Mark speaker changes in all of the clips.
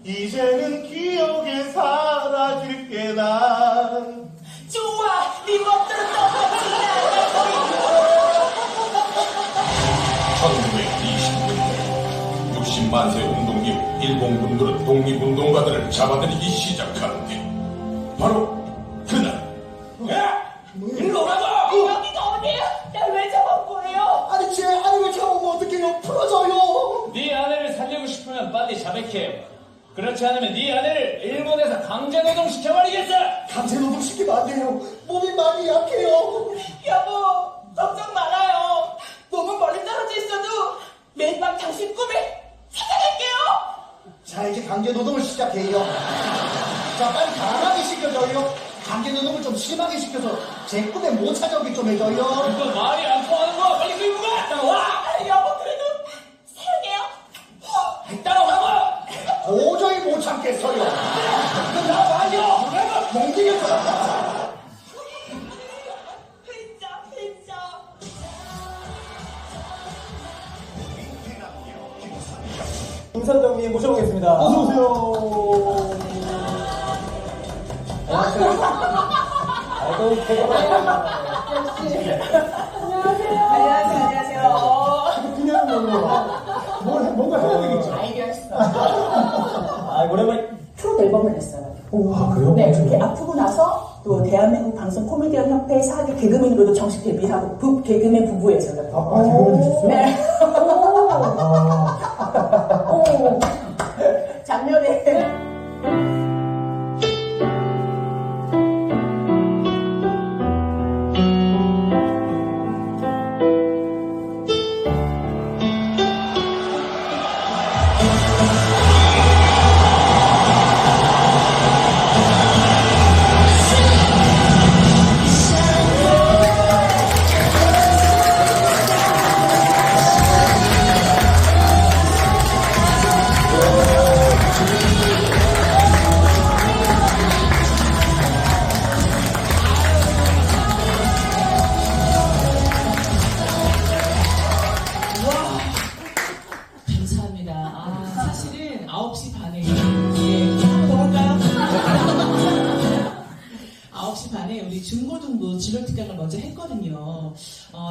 Speaker 1: 이제는 기억에 사라질게 난.
Speaker 2: 좋아, 네 멋대로 떠나지.
Speaker 3: 1920년대 60만 세 운동 이후 일본군들은 독립운동가들을 잡아들이기 시작하는데 바로 그날.
Speaker 1: 야! 일로 오라고!
Speaker 2: 여기가 어디야? 날 왜 잡은 거예요?
Speaker 1: 아니 제 아내를 잡으면 어떡해요? 풀어줘요.
Speaker 4: 네 아내를 살리고 싶으면 빨리 자백해. 그렇지 않으면 네 아내를 일본에서 강제노동 시켜버리겠어.
Speaker 1: 강제노동 시키면 안 돼요. 몸이 많이 약해요.
Speaker 2: 여보, 걱정 말아요. 몸은 멀리 떨어져 있어도 매일 밤 당신 꿈에 찾아갈게요.
Speaker 1: 자, 이제 강제노동을 시작해요. 자, 빨리 강하게 시켜줘요. 강제노동을 좀 심하게 시켜서 제 꿈에 못 찾아오게 좀 해줘요.
Speaker 4: 이거 말이 안 통하는 거야. 빨리 끌고 가. 따라와.
Speaker 2: 여보, 그래도 사랑해요.
Speaker 4: 따라오라고.
Speaker 1: 도저히 못 참겠어요. 그럼 나와요. 몽둥이를
Speaker 2: 진짜.
Speaker 5: 김선정님 모셔보겠습니다.
Speaker 1: 어서오세요.
Speaker 5: 아이고, 배고파요.
Speaker 2: 안녕하세요.
Speaker 1: 그냥 뭔가 해야 되겠죠.
Speaker 2: 알겠어.
Speaker 5: 아, 오랜만에.
Speaker 6: 트롯 앨범을 냈어요.
Speaker 5: 아, 그래요?
Speaker 6: 네, 그렇게 아프고 나서 또 대한민국 방송 코미디언 협회 사기 개그맨으로도 정식 데뷔하고 개그맨 부부예요, 제가.
Speaker 5: 개그맨 되셨어요?
Speaker 6: 네.
Speaker 5: 아,
Speaker 6: 작년에
Speaker 2: 감사합니다. 사실은 9시 반에 한번 더 볼까요? 9시 반에 우리 중고등부 진로특강을 먼저 했거든요.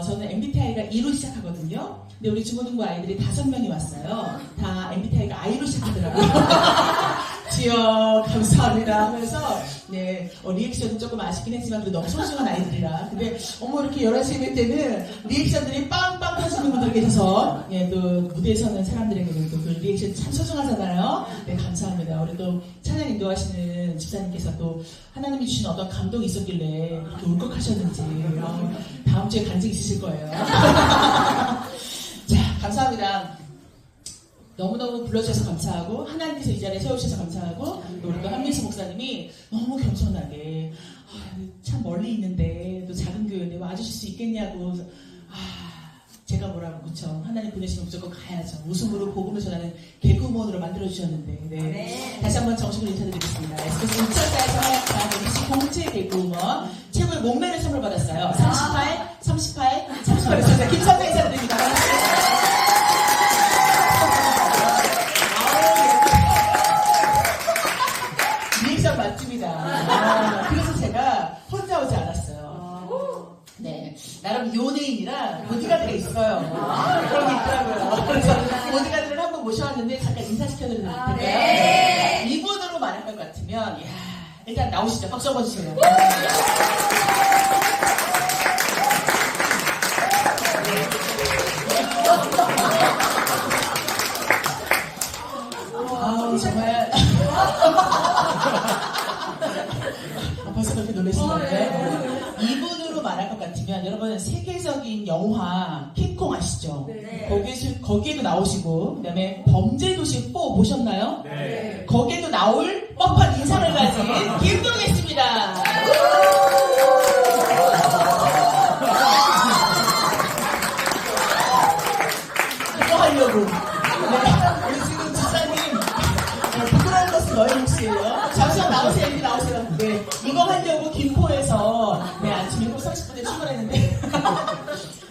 Speaker 2: 저는 MBTI가 E로 시작하거든요. 근데 우리 중고등부 아이들이 5명이 왔어요. 다 MBTI가 I로 시작하더라고요. 지역 감사합니다 하면서 네 리액션은 조금 아쉽긴 했지만 그래도 너무 소중한 아이들이라. 근데 이렇게 11시 때는 리액션들이 빵빵 터지는 분들 계셔서 또 무대에 서는 사람들에게는 또 그 리액션 참 소중하잖아요. 네, 감사합니다. 우리 또 찬양 인도하시는 집사님께서 또 하나님이 주신 어떤 감동이 있었길래 그렇게 울컥하셨는지 다음 주에 간증 있으실 거예요. 자, 감사합니다. 너무너무 불러주셔서 감사하고 하나님께서 이 자리에 세워주셔서 감사하고 또 우리 또 한민수 목사님이 너무 겸손하게 참 멀리 있는데 또 작은 교회인데 와주실 수 있겠냐고. 제가 뭐라고, 그쵸? 하나님 보내시면 무조건 가야죠. 웃음으로 복음을 전하는 개그우먼으로 만들어주셨는데, 네. 다시 한번 정식으로 인사드리겠습니다. SBS 2004에서 하약한 MBC 공채 개그우먼 최고의 몸매를 선물 받았어요. 38 김선배 인사드립니다. 리액션 맛집이다. 그래서 제가 혼자 오지 않았어요. 네, 나름 요네인이라 보디가드가 있어요. 그런 게 있더라고요. 그래서 보디가드를 한번 모셔왔는데 잠깐 인사시켜드리는 될까요? 네. 이분으로 말할 것 같으면 일단 나오시죠. 박수 한번 주세요. 정말 벌써 그렇게 놀라시는데 이분으로 말할 것 같으면 여러분 세계적인 영화 킹콩 아시죠? 네. 거기에도 나오시고 그다음에 범죄도시 4 보셨나요? 네. 거기에도 나올 뻔뻔한 인상을 가진 김동희씨입니다. 그거 하려고. 네. 우리 지금 집사님 부끄러운 것은 너의 몫이에요. 잠시만 나오세요. 여기 나오세요. 네. 이거 하려고 김포에서 아침 7시 30분에 출발했는데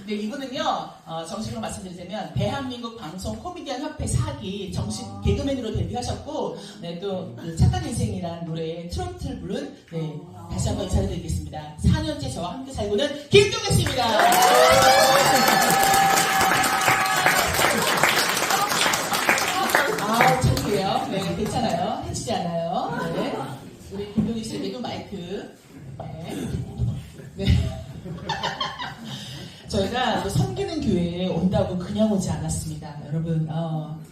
Speaker 2: 네, 이분은요 먼저 정식으로 말씀드리자면 대한민국 방송 코미디언 협회 4기 정식 개그맨으로 데뷔하셨고 네, 또그 착한 인생이라는 노래에 트로트를 부른 네, 다시 한번 인사를 드리겠습니다. 4년째 저와 함께 살고는 김동현 씨입니다. 아, 창피해요. 네, 괜찮아요. 해치지 않아요. 네. 우리 김동현 씨에게도 마이크. 네. 네. 저희가 또 섬기는 교회에 온다고 그냥 오지 않았습니다. 여러분,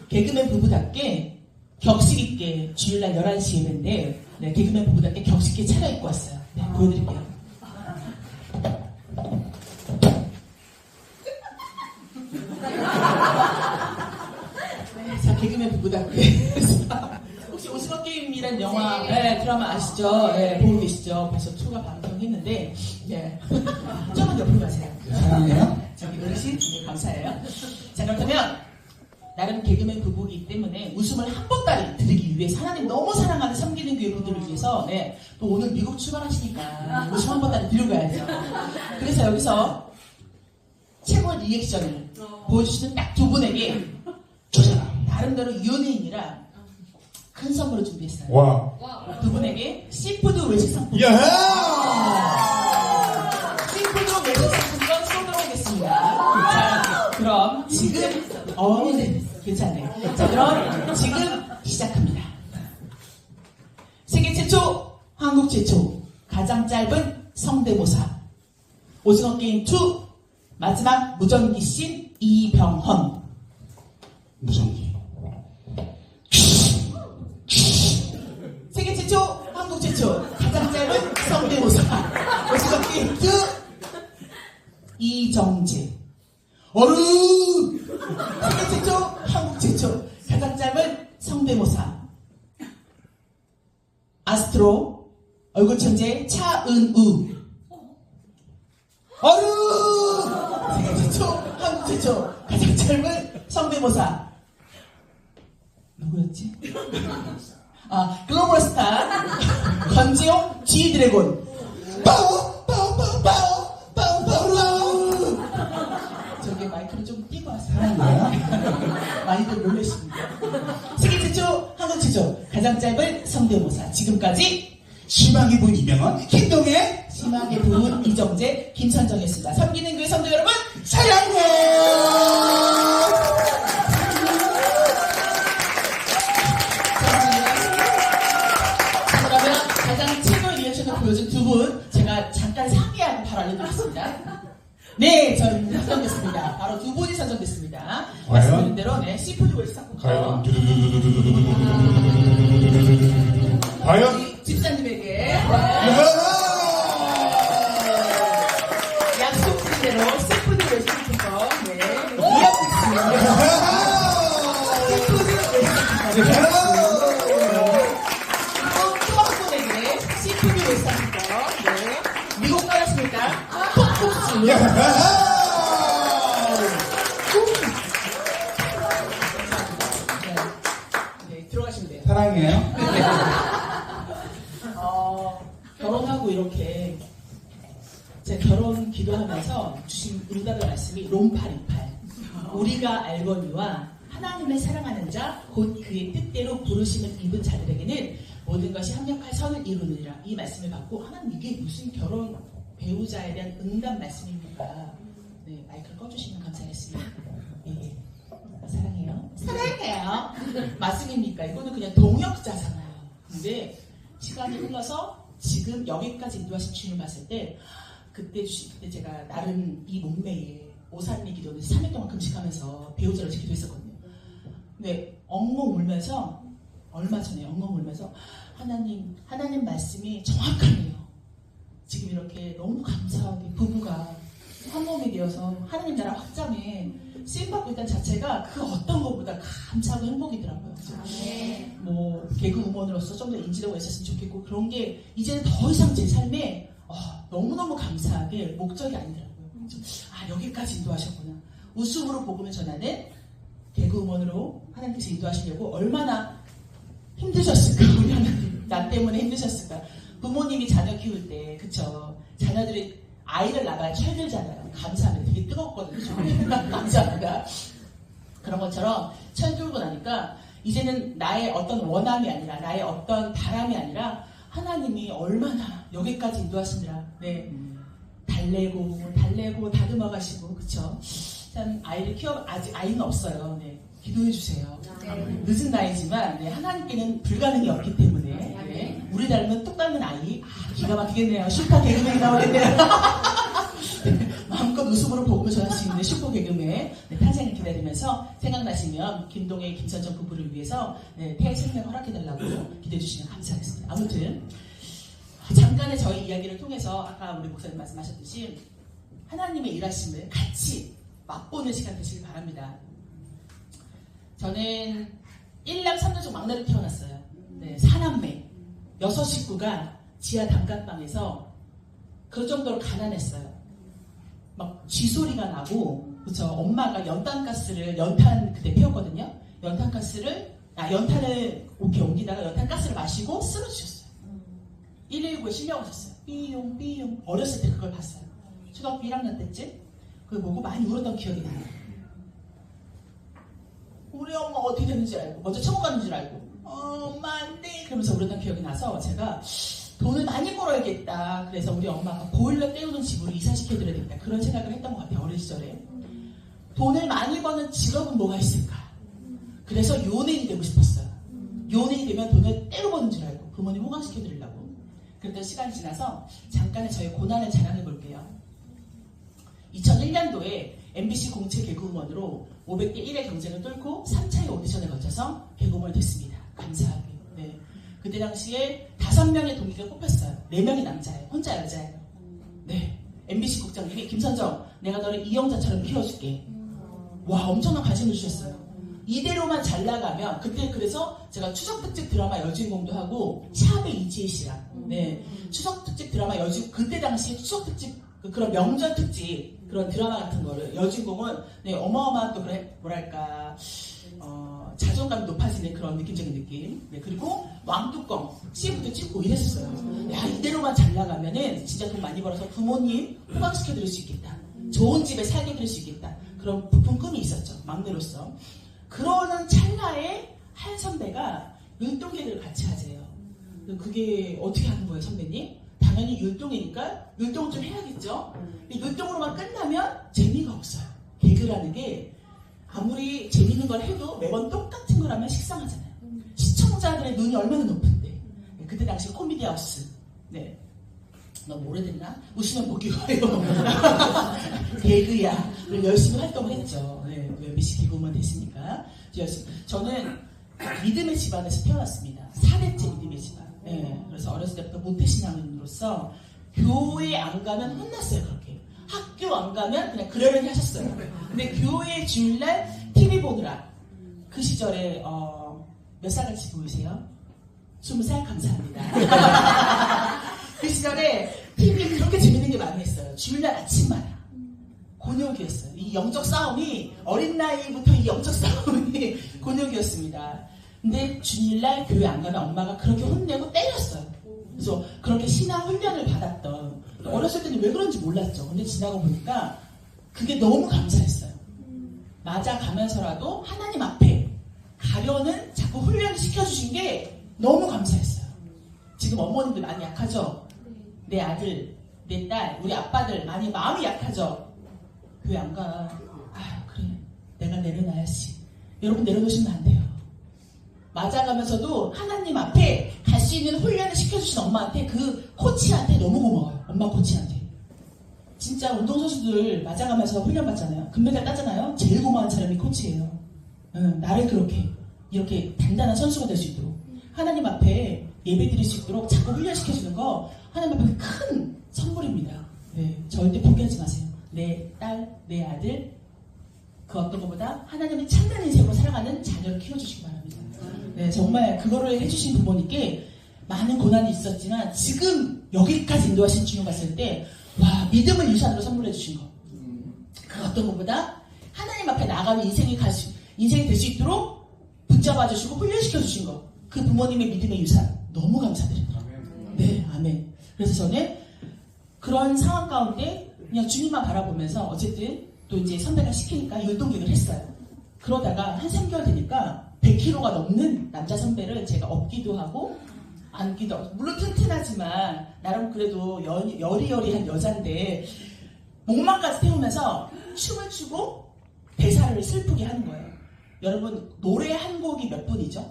Speaker 2: 개그맨 부부답게 격식 있게 주일날 11시 예배인데, 네, 개그맨 부부답게 격식 있게 차려입고 왔어요. 네, 보여드릴게요. 네, 자, 개그맨 부부답게. 혹시 오징어 게임이란 영화, 네, 드라마 아시죠? 네, 보고 계시죠? 벌써 2가 방송했는데, 네. 좀만 옆으로 가세요.
Speaker 1: 사랑해요?
Speaker 2: 저기 어르신, 네, 감사해요. 자, 그렇다면, 나름 개그맨 부부이기 때문에 웃음을 한 보따리 드리기 위해서 하나님 너무 사랑하는 섬기는 교회 분들을 위해서, 네, 또 오늘 미국 출발하시니까 웃음 한 보따리 드리고 가야죠. 그래서 여기서 최고 리액션을 보여주시는 딱 두 분에게 나름대로 연예인이라 큰 선물을 준비했어요.
Speaker 5: 와.
Speaker 2: 두 분에게 시푸드 외식 상품권. 시푸드 외식 상품권 쏘도록 하겠습니다. 자, 그럼 지금, 네, 괜찮네요. 자, 그럼 지금 시작합니다. 세계 최초, 한국 최초, 가장 짧은 성대모사. 오징어 게임 2, 마지막 무전기 씬 이병헌.
Speaker 3: 무전기.
Speaker 2: 세계 최초, 한국 최초, 가장 짧은 성대모사. 오징어 게임 2, 이정재. 어른! 세계 최초, 한국 최초, 가장 짧은 성대모사. 아스트로, 얼굴 천재 차은우. 어른! 세계 최초, 한국 최초, 가장 짧은 성대모사. 누구였지? 글로벌 스타 권지용 G드래곤. 저기 마이크를 좀 띄고 하세요. 많이들 놀라십니다. 세계 최초, 한국 최초, 가장 짧은 성대모사. 지금까지
Speaker 1: 심하게 본 이병헌, 김동현,
Speaker 2: 심하게 부은 이정재, 김선정이었습니다. 섬기는 교회 성도 여러분,
Speaker 1: 사랑해요!
Speaker 2: 그러면 가장 최고의 리액션을 보여준 두 분, 제가 잠깐 상의하고 바로 알려드리겠습니다. 네, 저는 선정됐습니다. 바로 두 분이 선정됐습니다. 말씀드린 대로, 네, 시푸드 웰스 상품권.
Speaker 3: 과연 과연
Speaker 2: 우리 집사님에게 약속드린 대로 시푸드 웰스 상품권, 네, 이어고 있습니다. 시푸드 웰스 상품권. 시푸드 웰스 상품권. 네. 미국 가셨습니까? 톡톡스. 네, 들어가시면 돼요.
Speaker 1: 사랑해요?
Speaker 2: 결혼하고 이렇게 제 결혼 기도하면서 주신 응답의 말씀이 롬팔이팔. 우리가 알거니와 하나님을 사랑하는 자 곧 그의 뜻대로 부르심을 입은 자들에게는 모든 것이 합력할 선을 이루느니라. 이 말씀을 받고 하나님 이게 무슨 결혼 배우자에 대한 응답 말씀입니까? 네, 마이크를 꺼주시면 감사하겠습니다. 예. 사랑해요. 사랑해요. 말씀입니까? 이거는 그냥 동역자잖아요. 근데 시간이 흘러서 지금 여기까지 인도하신 주님을 봤을 때 그때 제가 나름 이 몸매에 오산리 기도를 3일 동안 금식하면서 배우자를 지키도 했었거든요. 근데 엉엉 울면서 얼마 전에 엉엉 울면서 하나님 말씀이 정확하네요. 지금 이렇게 너무 감사하게 부부가 한 몸이 되어서 하나님 나라 확장에 쓰임받고 있다는 자체가 그 어떤 것보다 감사하고 행복이더라고요. 뭐 개그우먼으로서 좀 더 인지도가 있었으면 좋겠고 그런 게 이제는 더 이상 제 삶에 너무너무 감사하게 목적이 아니더라고요. 여기까지 인도하셨구나. 웃음으로 복음을 전하는 개그우먼으로 하나님께서 인도하시려고 얼마나 힘드셨을까. 우리 하나님 나 때문에 힘드셨을까. 부모님이 자녀 키울 때 그쵸. 자녀들이 아이를 낳아야 철들잖아요. 감사합니다. 되게 뜨겁거든요. 감사합니다. 그런 것처럼 철들고 나니까 이제는 나의 어떤 원함이 아니라 나의 어떤 바람이 아니라 하나님이 얼마나 여기까지 인도하시느라 네. 달래고 다듬어 가시고 그쵸? 참 아이를 아직 아이는 없어요. 네. 기도해 주세요. 늦은 나이지만 네, 하나님께는 불가능이 없기 때문에 네, 우리 닮은 똑 닮은 아이 기가 막히겠네요. 슈퍼 개그맨이 나오겠네요. 마음껏 웃음으로 복음을 전할 수 있는 슈퍼 개그맨 네, 탄생을 기다리면서 생각나시면 김동혜, 김선정 부부를 위해서 네, 태생명을 허락해달라고 기도해 주시면 감사하겠습니다. 아무튼 잠깐의 저희 이야기를 통해서 아까 우리 목사님 말씀하셨듯이 하나님의 일하심을 같이 맛보는 시간 되시길 바랍니다. 저는 1남 3누중 막내로 태어났어요. 네, 4남매 6식구가 지하 단칸방에서 그 정도로 가난했어요. 막 쥐소리가 나고 그쵸? 엄마가 연탄가스를 연탄 그때 피웠거든요. 연탄을 이렇게 옮기다가 연탄가스를 마시고 쓰러지셨어요. 119에 실려가셨어요. 삐용 어렸을 때 그걸 봤어요. 초등학교 1학년 때쯤 그걸 보고 많이 울었던 기억이 나요. 우리 엄마 어떻게 되는지 알고 먼저 천국 가는 줄 알고 엄마 안돼 그러면서 울었던 기억이 나서 제가 돈을 많이 벌어야겠다. 그래서 우리 엄마가 보일러 때우는 집으로 이사시켜드려야겠다. 그런 생각을 했던 것 같아요. 어린 시절에. 돈을 많이 버는 직업은 뭐가 있을까? 그래서 요원이 되고 싶었어요. 요원이 되면 돈을 때로 버는 줄 알고 부모님 호강시켜드리려고. 그랬던 시간이 지나서 잠깐의 저의 고난을 자랑해볼게요. 2001년도에 MBC 공채 개그우먼으로 500대 1의 경쟁을 뚫고 3차의 오디션을 거쳐서 개그우먼이 됐습니다. 감사하게. 네. 그때 당시에 5명의 동기가 뽑혔어요. 4명이 남자예요. 혼자 여자예요. 네. MBC 국장님이 김선정, 내가 너를 이영자처럼 키워줄게. 와, 엄청난 관심을 주셨어요. 이대로만 잘 나가면 그때 그래서 제가 추석 특집 드라마 여주인공도 하고 샵의 이지혜 씨랑 네. 추석 특집 드라마 그때 당시에 추석 특집 그런 명절 특집 그런 드라마 같은 거를 여주인공은 네, 어마어마한 또 그래 뭐랄까 자존감이 높아지는 그런 느낌적인 느낌. 네, 그리고 왕뚜껑 CF도 찍고 이랬었어요. 야 이대로만 잘 나가면은 진짜 돈 많이 벌어서 부모님 호강시켜드릴 수 있겠다. 좋은 집에 살게 해드릴 수 있겠다. 그런 부푼 꿈이 있었죠. 막내로서. 그러는 찰나에 한 선배가 율동계를 같이 하재요. 그게 어떻게 하는 거예요, 선배님? 당연히 율동이니까 율동을 좀 해야겠죠. 율동으로만 끝나면 재미가 없어요. 개그라는 게 아무리 재밌는 걸 해도 매번 똑같은 걸 하면 식상하잖아요. 시청자들의 눈이 얼마나 높은데. 네, 그때 당시 코미디하우스. 네. 너무 오래됐나? 웃으면 보기 와요. 개그야. 열심히 활동을 했죠. 네, MBC 개그우먼 됐으니까. 저는 믿음의 집안에서 태어났습니다. 4대째 믿음의 집안. 네, 그래서 어렸을 때부터 모태신앙인으로서 교회 안 가면 혼났어요. 그렇게. 학교 안 가면 그냥 그러려니 하셨어요. 근데 교회 주일날 TV 보느라 그 시절에 몇 살같이 보이세요? 20살 감사합니다. 그 시절에 TV 그렇게 재밌는 게 많이 했어요. 주일날 아침마다 곤욕이었어요. 이 영적 싸움이 어린 나이부터 이 영적 싸움이 곤욕이었습니다. 근데 주일날 교회 안 가면 엄마가 그렇게 혼내고 때렸어요. 그래서 그렇게 신앙 훈련을 받았던 어렸을 때는 왜 그런지 몰랐죠. 근데 지나고 보니까 그게 너무 감사했어요. 맞아가면서라도 하나님 앞에 가려는 자꾸 훈련을 시켜주신 게 너무 감사했어요. 지금 어머님들 많이 약하죠? 내 아들, 내 딸, 우리 아빠들 많이 마음이 약하죠? 교회 안 가. 그래. 내가 내려놔야지. 여러분 내려놓으시면 안 돼요. 맞아가면서도 하나님 앞에 갈 수 있는 훈련을 시켜주신 엄마한테 그 코치한테 너무 고마워요. 엄마 코치한테. 진짜 운동선수들 맞아가면서 훈련받잖아요. 금메달 따잖아요. 제일 고마운 사람이 코치예요. 나를 이렇게 단단한 선수가 될 수 있도록 하나님 앞에 예배 드릴 수 있도록 자꾸 훈련시켜주는 거 하나님 앞에 큰 선물입니다. 네, 절대 포기하지 마세요. 내 딸, 내 아들 그 어떤 것보다 하나님의 참된 인생으로 살아가는 자녀를 키워주시기 바랍니다. 네, 정말 그거를 해주신 부모님께 많은 고난이 있었지만 지금 여기까지 인도하신 주님 봤을 때 와, 믿음을 유산으로 선물해 주신 거. 그 어떤 것보다 하나님 앞에 나가면 인생이 될 수 있도록 붙잡아 주시고 훈련시켜 주신 거. 그 부모님의 믿음의 유산 너무 감사드립니다. 네, 아멘. 그래서 저는 그런 상황 가운데 그냥 주민만 바라보면서 어쨌든 또 이제 선배가 시키니까 율동객을 했어요. 그러다가 한 3개월 되니까 100kg가 넘는 남자 선배를 제가 업기도 하고 안기도 하고, 물론 튼튼하지만 나름 그래도 여리여리한 여잔데 목만까지 태우면서 춤을 추고 대사를 슬프게 하는 거예요. 여러분 노래 한 곡이 몇 분이죠?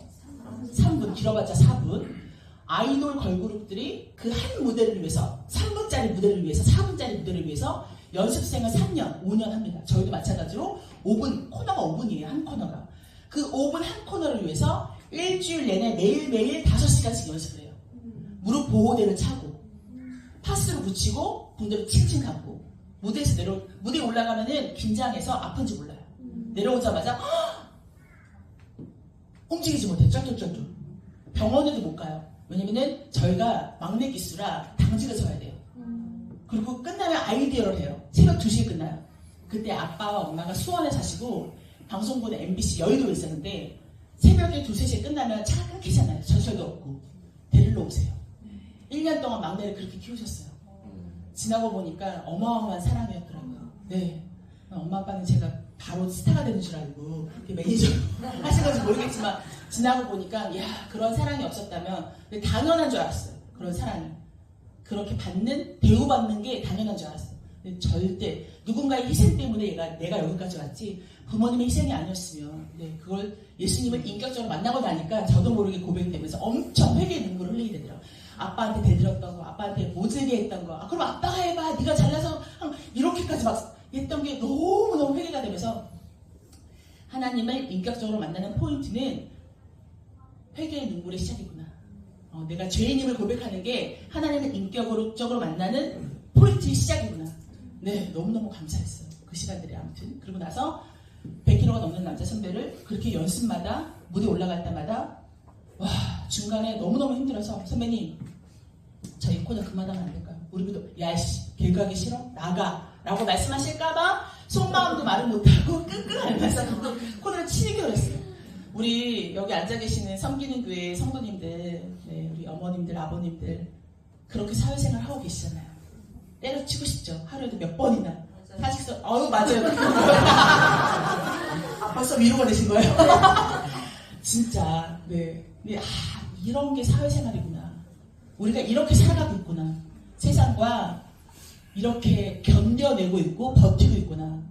Speaker 2: 3분, 길어봤자 4분. 아이돌 걸그룹들이 그 한 무대를 위해서 3분짜리 무대를 위해서 4분짜리 무대를 위해서 연습생을 3년, 5년 합니다. 저희도 마찬가지로 5분, 코너가 5분이에요. 한 코너가. 그 5분 한 코너를 위해서 일주일 내내 매일매일 5시간씩 연습을 해요. 무릎 보호대를 차고 파스를 붙이고 붕대로 칭칭 감고 무대에서 무대에 올라가면은 긴장해서 아픈지 몰라요. 내려오자마자 움직이지 못해. 쩔쩔쩔쩔. 병원에도 못 가요. 왜냐면은 저희가 막내 기수라 당직을 서야 돼요. 그리고 끝나면 아이디어를 해요. 새벽 2시에 끝나요. 그때 아빠와 엄마가 수원에 사시고 방송국에 MBC 여의도에 있었는데 새벽에 2, 3시에 끝나면 차가 끊기잖아요. 전철도 없고. 데리러 오세요. 1년 동안 막내를 그렇게 키우셨어요. 지나고 보니까 어마어마한 사랑이었더라고요. 네. 엄마 아빠는 제가 바로 스타가 되는 줄 알고 매니저 하시는지 모르겠지만 지나고 보니까 야 그런 사랑이 없었다면 당연한 줄 알았어요. 그런 사랑이. 그렇게 대우받는 게 당연한 줄 알았어요. 근데 절대 누군가의 희생 때문에 내가 여기까지 왔지 부모님의 희생이 아니었으면 그걸 예수님을 인격적으로 만나고 나니까 저도 모르게 고백되면서 엄청 회개의 눈물을 흘리게 되더라고요. 아빠한테 대들었던 거, 아빠한테 모질게 했던 거, 그럼 아빠가 해봐, 네가 잘나서 이렇게까지 막 했던 게 너무너무 회개가 되면서 하나님을 인격적으로 만나는 포인트는 회개의 눈물의 시작이구나. 내가 죄인임을 고백하는 게 하나님을 인격적으로 만나는 포인트의 시작이구나. 네, 너무너무 감사했어요. 그 시간들이 아무튼. 그리고 나서 100kg가 넘는 남자 선배를 그렇게 연습마다 무대 올라갈 때마다 와 중간에 너무너무 힘들어서 선배님 저희 코너 그만하면 안 될까요? 우리 부도 야이씨 개그 하기 싫어? 나가 라고 말씀하실까봐 속마음도 말을 못하고 끙끙 앓면서 코너를 치기 어렸어요. 우리 여기 앉아 계시는 섬기는 교회 성도님들, 우리 어머님들, 아버님들 그렇게 사회생활 하고 계시잖아요. 때려치고 싶죠. 하루에도 몇 번이나. 사직서, 맞아요. 벌써 위로가 되신 거예요? 진짜, 네. 이런 게 사회생활이구나. 우리가 이렇게 살아가고 있구나. 세상과 이렇게 견뎌내고 있고 버티고 있구나.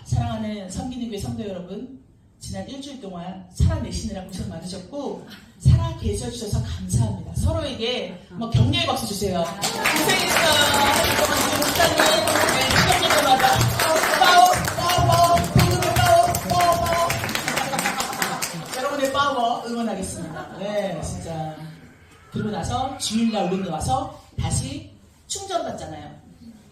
Speaker 2: 사랑하는 섬기는 교회 성도 여러분, 지난 일주일 동안 살아내시느라 고생 많으셨고 살아 계셔주셔서 감사합니다. 서로에게 격려의 박수 주세요. 고생했어요. 목사님, 시간 때마다 파워. 여러분의 파워 응원하겠습니다. 네, 진짜. 그리고 나서 주일날 우리는 와서 다시 충전받잖아요.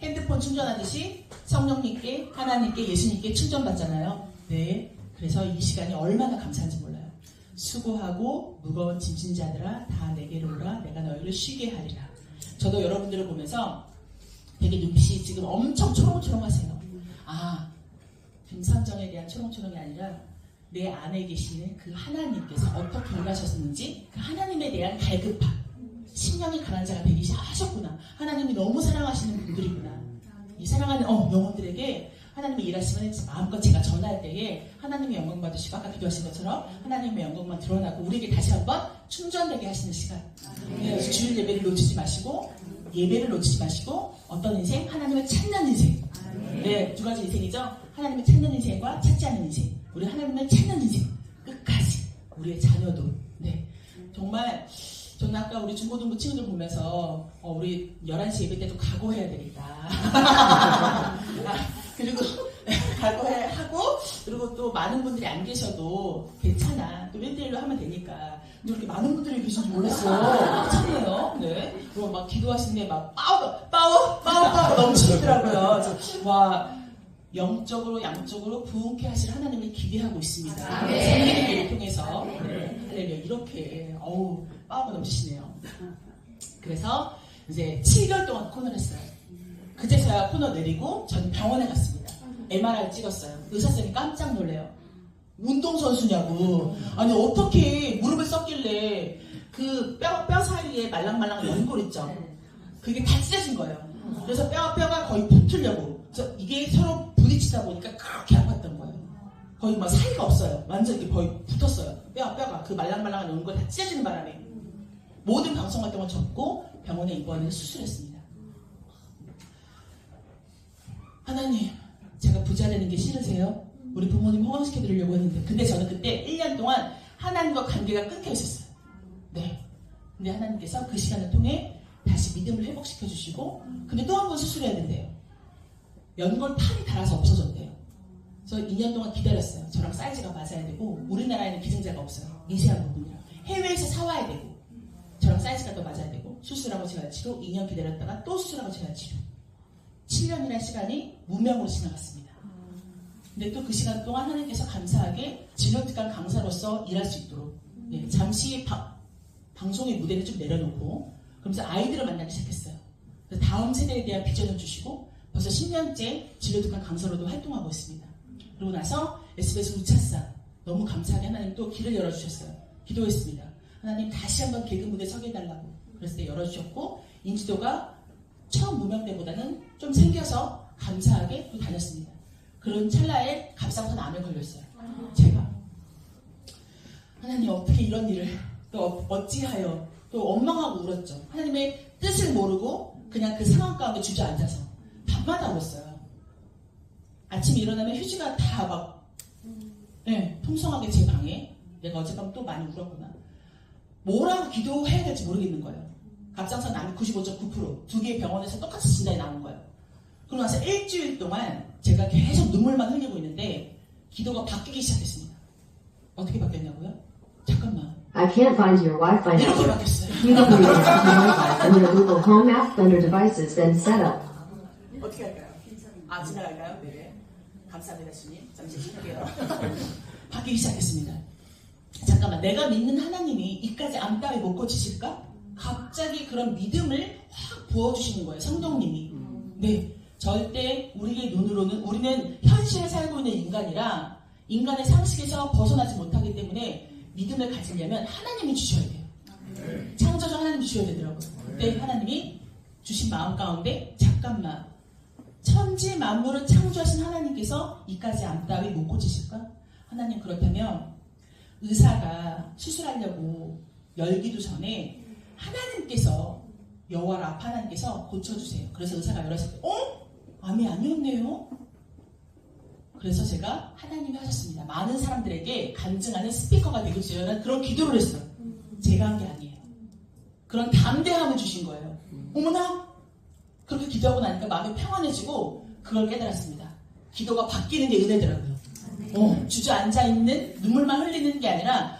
Speaker 2: 핸드폰 충전하듯이 성령님께, 하나님께, 예수님께 충전받잖아요. 네. 그래서 이 시간이 얼마나 감사한지 몰라요. 수고하고 무거운 짐진 자들아 다 내게로 오라 내가 너희를 쉬게 하리라. 저도 여러분들을 보면서 되게 눈빛이 지금 엄청 초롱초롱하세요. 김선정에 대한 초롱초롱이 아니라 내 안에 계시는 그 하나님께서 어떻게 일하셨는지 그 하나님에 대한 갈급함. 심령이 가난 자가 되기 하셨구나. 하나님이 너무 사랑하시는 분들이구나. 이 사랑하는 영혼들에게 하나님의 일하시면 마음껏 제가 전할 때에 하나님의 영광 받으시고 아까 기도하신 것처럼 하나님의 영광만 드러나고 우리에게 다시 한번 충전되게 하시는 시간. 그래서 주일 예배를 놓치지 마시고 어떤 인생? 하나님을 찾는 인생. 네, 두 가지 인생이죠. 하나님을 찾는 인생과 찾지 않는 인생. 우리 하나님을 찾는 인생. 끝까지. 우리의 자녀도. 네. 정말 저는 아까 우리 중고등부 친구들 보면서 우리 11시 예배 때도 각오해야 되겠다. 그리고 각오하고 그리고 또 많은 분들이 안 계셔도 괜찮아. 또 1대1로 하면 되니까. 근데 이렇게 많은 분들이 계신지 몰랐어요. 참네요. 네. 그리고 막 기도하시는데 막 파워 넘치더라고요. 와, 영적으로 양적으로 부흥케 하실 하나님을 기대하고 있습니다. 섬기는 기회를 통해서. 네. 이렇게 파워가 넘치시네요. 그래서 이제 7개월 동안 코너를 했어요. 그제서야 코너 내리고 저는 병원에 갔습니다. MRI 찍었어요. 의사쌤이 깜짝 놀래요. 운동선수냐고. 아니 어떻게 무릎을 썼길래 그 뼈 사이에 말랑말랑한 연골 있죠. 그게 다 찢어진 거예요. 그래서 뼈가 거의 붙으려고. 그래서 이게 서로 부딪히다 보니까 그렇게 아팠던 거예요. 거의 막 사이가 없어요. 완전 이렇게 거의 붙었어요. 뼈가 그 말랑말랑한 얼굴 다 찢어지는 바람에 모든 방송 활동을 접고 병원에 입원해서 수술했습니다. 하나님, 제가 부자 되는 게 싫으세요? 우리 부모님 호강시켜드리려고 했는데, 근데 저는 그때 1년 동안 하나님과 관계가 끊겨 있었어요. 네. 근데 하나님께서 그 시간을 통해 다시 믿음을 회복시켜주시고, 근데 또 한 번 수술해야 된대요. 연골판이 닳아서 없어졌대요. 그래서 2년 동안 기다렸어요. 저랑 사이즈가 맞아야 되고, 우리나라에는 기증자가 없어요. 미세한 부분이라. 해외에서 사와야 되고, 저랑 사이즈가 또 맞아야 되고, 수술하고 재활치료, 2년 기다렸다가 또 수술하고 재활치료. 7년이라는 시간이 무명으로 지나갔습니다. 근데 또 그 시간 동안 하나님께서 감사하게 진료특강 강사로서 일할 수 있도록 잠시 방송의 무대를 좀 내려놓고 그러면서 아이들을 만나기 시작했어요. 그래서 다음 세대에 대한 비전을 주시고 벌써 10년째 진료특강 강사로도 활동하고 있습니다. 그러고 나서 SBS 우차상 너무 감사하게 하나님 또 길을 열어주셨어요. 기도했습니다. 하나님 다시 한번 개그 무대에 서게 해달라고 그랬을 때 열어주셨고 인지도가 처음 무명 때보다는 좀 생겨서 감사하게 또 다녔습니다. 그런 찰나에 갑상선 암에 걸렸어요. 제가 하나님 어떻게 이런 일을 또 어찌하여 또 원망하고 울었죠. 하나님의 뜻을 모르고 그냥 그 상황 가운데 주저앉아서 밤마다 울었어요. 아침에 일어나면 휴지가 다 막 풍성하게 제 방에 내가 어젯밤 또 많이 울었구나. 뭐라고 기도해야 될지 모르겠는 거예요. 갑상선 암이 95.9% 두 개의 병원에서 똑같이 진단이 나온 거예요. 그러고 나서 일주일 동안 제가 계속 눈물만 흘리고 있는데 기도가 바뀌기 시작했습니다. 어떻게 바뀌었냐고요? 잠깐만.
Speaker 7: I can't find your Wi-Fi
Speaker 2: 이렇게
Speaker 7: network.
Speaker 2: 바뀌었어요.
Speaker 7: You can read Wi-Fi under Google Home app under devices, then setup.
Speaker 2: 어떻게 할까요? 지나갈까요? 네. 감사합니다, 주님. 잠시 쉴게요. 바뀌기 시작했습니다. 잠깐만, 내가 믿는 하나님이 이까지 암 따위 못 고치실까? 갑자기 그런 믿음을 확 부어주시는 거예요, 성령님이. 네. 절대 우리의 눈으로는 우리는 현실에 살고 있는 인간이라 인간의 상식에서 벗어나지 못하기 때문에 믿음을 가지려면 하나님이 주셔야 돼요. 창조주 하나님이 주셔야 되더라고요. 그때 하나님이 주신 마음 가운데 잠깐만 천지 만물을 창조하신 하나님께서 이까지 암 따위 못 고치실까? 하나님 그렇다면 의사가 수술하려고 열기도 전에 하나님께서 여호와 라파 하나님께서 고쳐주세요. 그래서 의사가 열었을 때 암이 아니었네요. 그래서 제가 하나님이 하셨습니다. 많은 사람들에게 간증하는 스피커가 되고 싶은 그런 기도를 했어요. 제가 한 게 아니에요. 그런 담대함을 주신 거예요. 어머나 그렇게 기도하고 나니까 마음이 평안해지고 그걸 깨달았습니다. 기도가 바뀌는 게 은혜더라고요. 주저앉아있는 눈물만 흘리는 게 아니라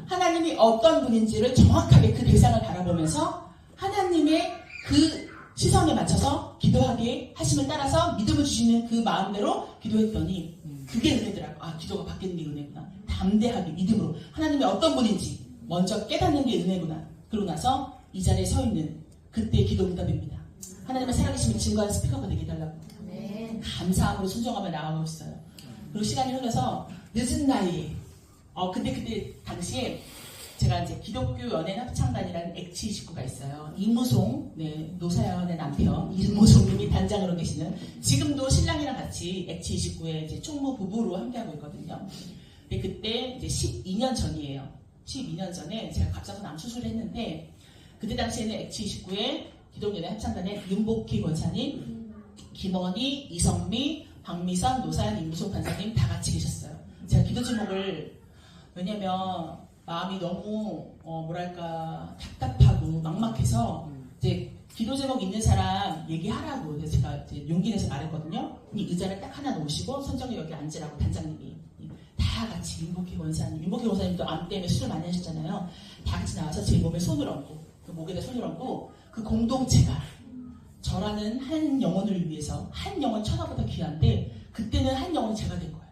Speaker 2: 하나님이 어떤 분인지를 정확하게 그 대상을 바라보면서 하나님의 그 시선에 맞춰서 기도하게 하심을 따라서 믿음을 주시는 그 마음대로 기도했더니 그게 은혜더라고. 기도가 바뀌는 게 은혜구나. 담대하게 믿음으로 하나님이 어떤 분인지 먼저 깨닫는 게 은혜구나. 그러고 나서 이 자리에 서 있는 그때의 기도 응답입니다. 하나님의 살아계심을 증거하는 스피커가 되게 해달라고. 감사함으로 순종하며 나아가고 있어요. 그리고 시간이 흘러서 늦은 나이에 그때 당시에 제가 이제 기독교 연예인 합창단이라는 액치 29가 있어요. 이무송, 노사연의 남편 이무송님이 단장으로 계시는 지금도 신랑이랑 같이 액치 29의 이제 총무 부부로 함께하고 있거든요. 근데 그때 이제 12년 전이에요. 12년 전에 제가 갑상선 암 수술을 했는데 그때 당시에는 액치 29의 기독교 연예인 합창단의 윤복희 권사님, 김원희, 이성미, 박미선, 노사연, 이무송 판사님 다 같이 계셨어요. 제가 기도 제목을 왜냐면 마음이 너무 답답하고 막막해서 이제 기도 제목 있는 사람 얘기하라고 제가 이제 용기 내서 말했거든요. 이 의자를 딱 하나 놓으시고 선정이 여기 앉으라고 단장님이 다 같이 윤복희 원사님도 암 때문에 술을 많이 하셨잖아요. 다 같이 나와서 제 몸에 손을 얹고 그 목에다 손을 얹고 그 공동체가 저라는 한 영혼을 위해서 한 영혼 천하보다 귀한데 그때는 한 영혼이 제가 된 거예요.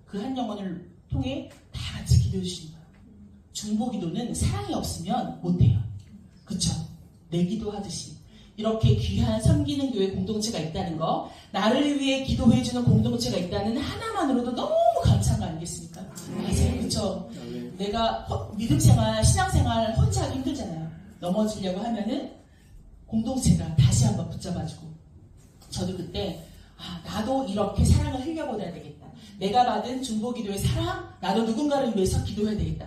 Speaker 2: 그 한 영혼을 통해 다 같이 기도해 주시는 거예요. 중보기도는 사랑이 없으면 못해요. 그쵸? 내 기도하듯이 이렇게 귀한 섬기는 교회 공동체가 있다는 거, 나를 위해 기도해주는 공동체가 있다는 하나만으로도 너무 감사한 거 아니겠습니까? 맞아요. 그쵸? 내가 믿음생활, 신앙생활 혼자 하기 힘들잖아요. 넘어지려고 하면은 공동체가 다시 한번 붙잡아주고 저도 그때 나도 이렇게 사랑을 흘려보내야 되겠다. 내가 받은 중보기도의 사랑, 나도 누군가를 위해서 기도해야 되겠다.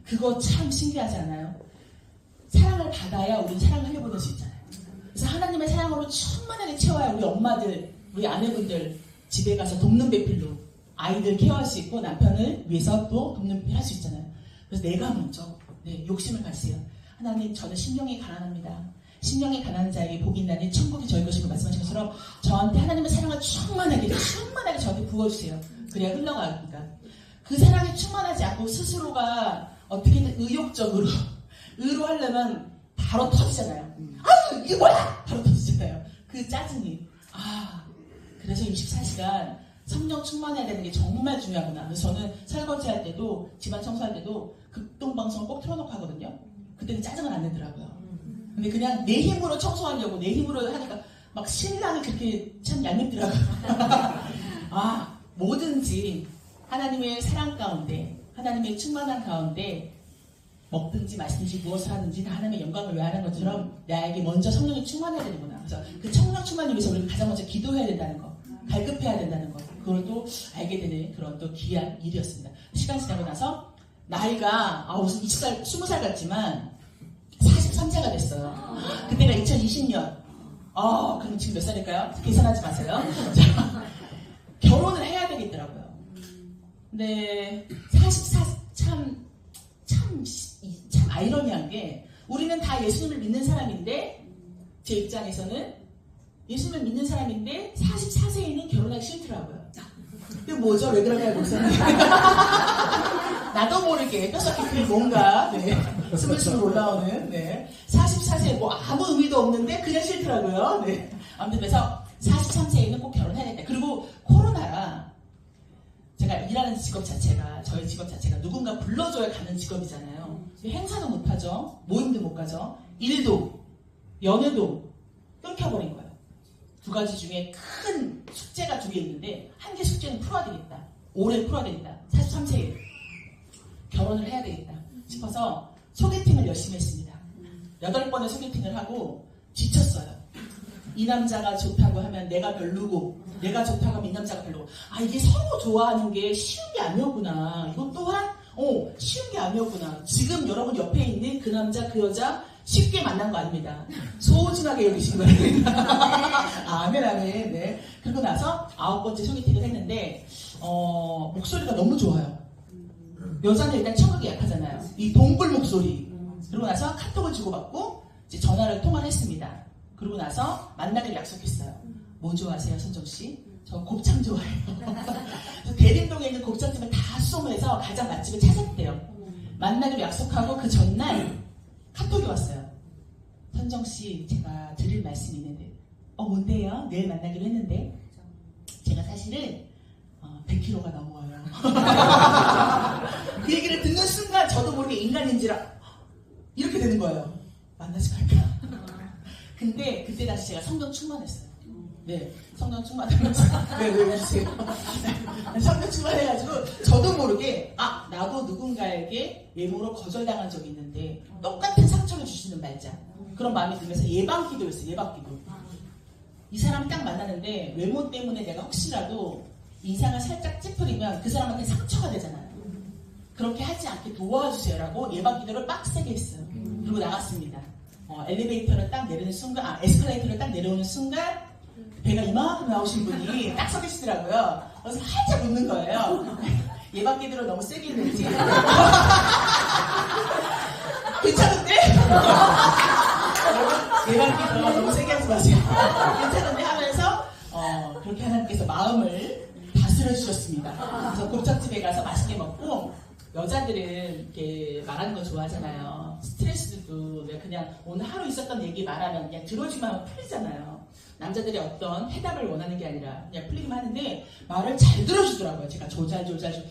Speaker 2: 그거 참 신기하지 않아요? 사랑을 받아야 우리는 사랑을 흘려보낼 수 있잖아요. 그래서 하나님의 사랑으로 충만하게 채워야 우리 엄마들, 우리 아내분들 집에 가서 돕는 배필로 아이들 케어할 수 있고 남편을 위해서 또 돕는 배필 할 수 있잖아요. 그래서 내가 먼저 욕심을 가지세요. 하나님, 저는 심령이 가난합니다. 심령이 가난한 자에게 복이 있나니 천국이 저희 것이고 말씀하신 것처럼 저한테 하나님의 사랑을 충만하게 저한테 부어주세요. 그래야 흘러가니까. 그 사랑이 충만하지 않고 스스로가 어떻게든 의욕적으로 하려면 바로 터지잖아요. 아유 이게 뭐야! 바로 터지잖아요. 그 짜증이. 그래서 24시간 성령 충만해야 되는 게 정말 중요하구나. 그래서 저는 설거지 할 때도 집안 청소할 때도 극동방송을 꼭 틀어놓고 하거든요. 그때는 짜증은 안 내더라고요. 근데 그냥 내 힘으로 청소하려고 내 힘으로 하니까 막 신랑이 그렇게 참 얄밉더라고요. 뭐든지 하나님의 사랑 가운데 하나님의 충만한 가운데 먹든지 마시든지 무엇을 하든지 다 하나님의 영광을 위하는 것처럼 나에게 먼저 성령이 충만해야 되는구나. 그래서 그 성령 충만을 위해서 우리가 가장 먼저 기도해야 된다는 거, 갈급해야 된다는 거, 그걸 또 알게 되는 그런 또 귀한 일이었습니다. 시간 지나고 나서 나이가 무슨 20살 같지만 43세가 됐어요. 그때가 2020년. 그럼 지금 몇 살일까요? 계산하지 마세요. 자, 결혼을 해야 되겠더라고요. 근데 44 참 아이러니한 게 우리는 다 예수님을 믿는 사람인데 제 입장에서는 예수님을 믿는 사람인데 44세에는 결혼하기 싫더라고요. 이게 뭐죠? 왜 그럴까요, 목사님? 나도 모르게 뼛속깊이 뭔가 스물스물 올라오는 44세 아무 의미도 없는데 그냥 싫더라고요. 아무튼 그래서 43세에는 꼭 결혼해야겠다. 그리고 코로나라 제가 일하는 직업 자체가 저희 직업 자체가 누군가 불러줘야 가는 직업이잖아요. 행사도 못하죠. 모임도 못 가죠. 일도 연애도 끊겨버린 거예요. 두 가지 중에 큰 숙제가 두 개 있는데 한 개 숙제는 풀어야 되겠다. 올해 풀어야 되겠다. 43세에 결혼을 해야 되겠다 싶어서 소개팅을 열심히 했습니다. 8번의 소개팅을 하고 지쳤어요. 이 남자가 좋다고 하면 내가 별로고 내가 좋다고 하면 이 남자가 별로고 이게 서로 좋아하는 게 쉬운 게 아니었구나. 이것 또한 쉬운 게 아니었구나. 지금 여러분 옆에 있는 그 남자 그 여자 쉽게 만난 거 아닙니다. 소중하게 여기시기 바랍니다. 아멘. 그리고 나서 9번째 소개팅을 했는데 목소리가 너무 좋아요. 여자는 일단 청각이 약하잖아요. 이 동굴 목소리. 그리고 나서 카톡을 주고받고 이제 전화를 통화를 했습니다. 그러고 나서 만나기로 약속했어요. 뭐 좋아하세요, 선정씨? 저 곱창 좋아해요. 대림동에 있는 곱창집을 다 수소문해서 가장 맛집을 찾았대요. 만나기로 약속하고 그 전날 카톡이 왔어요. 선정씨, 제가 드릴 말씀이 있는데 뭔데요? 내일 만나기로 했는데 제가 사실은 100kg가 넘어요. 그 얘기를 듣는 순간 저도 모르게 인간인지라 이렇게 되는 거예요. 만나지 말까? 근데 그때 다시 제가 성령 충만했어요. 성령 충만하면서 왜 웃으세요? 성령 충만해가지고 저도 모르게 나도 누군가에게 외모로 거절당한 적이 있는데 똑같은 상처를 주시는 말자 그런 마음이 들면서 예방기도였어요. 예방기도. 이 사람 딱 만나는데 외모 때문에 내가 혹시라도 인상을 살짝 찌푸리면 그 사람한테 상처가 되잖아요. 그렇게 하지 않게 도와주세요라고 예방기도를 빡세게 했어요. 그리고 나갔습니다. 엘리베이터를 딱 내리는 순간, 에스컬레이터를 딱 내려오는 순간 배가 이만큼 나오신 분이 딱 서 계시더라고요. 그래서 살짝 웃는 거예요. 예방기도를 너무 세게 했는지. 괜찮은데? 예방기도가 너무 세게 하지 마세요. 괜찮은데 하면서 그렇게 하나님께서 마음을 다스려 주셨습니다. 그래서 곱창집에 가서 맛있게 먹고 여자들은 이렇게 말하는 거 좋아하잖아요. 스트레스도 그냥 오늘 하루 있었던 얘기 말하면 그냥 들어주면 하면 풀리잖아요. 남자들이 어떤 해답을 원하는 게 아니라 그냥 풀리기만 하는데 말을 잘 들어주더라고요. 제가 조잘.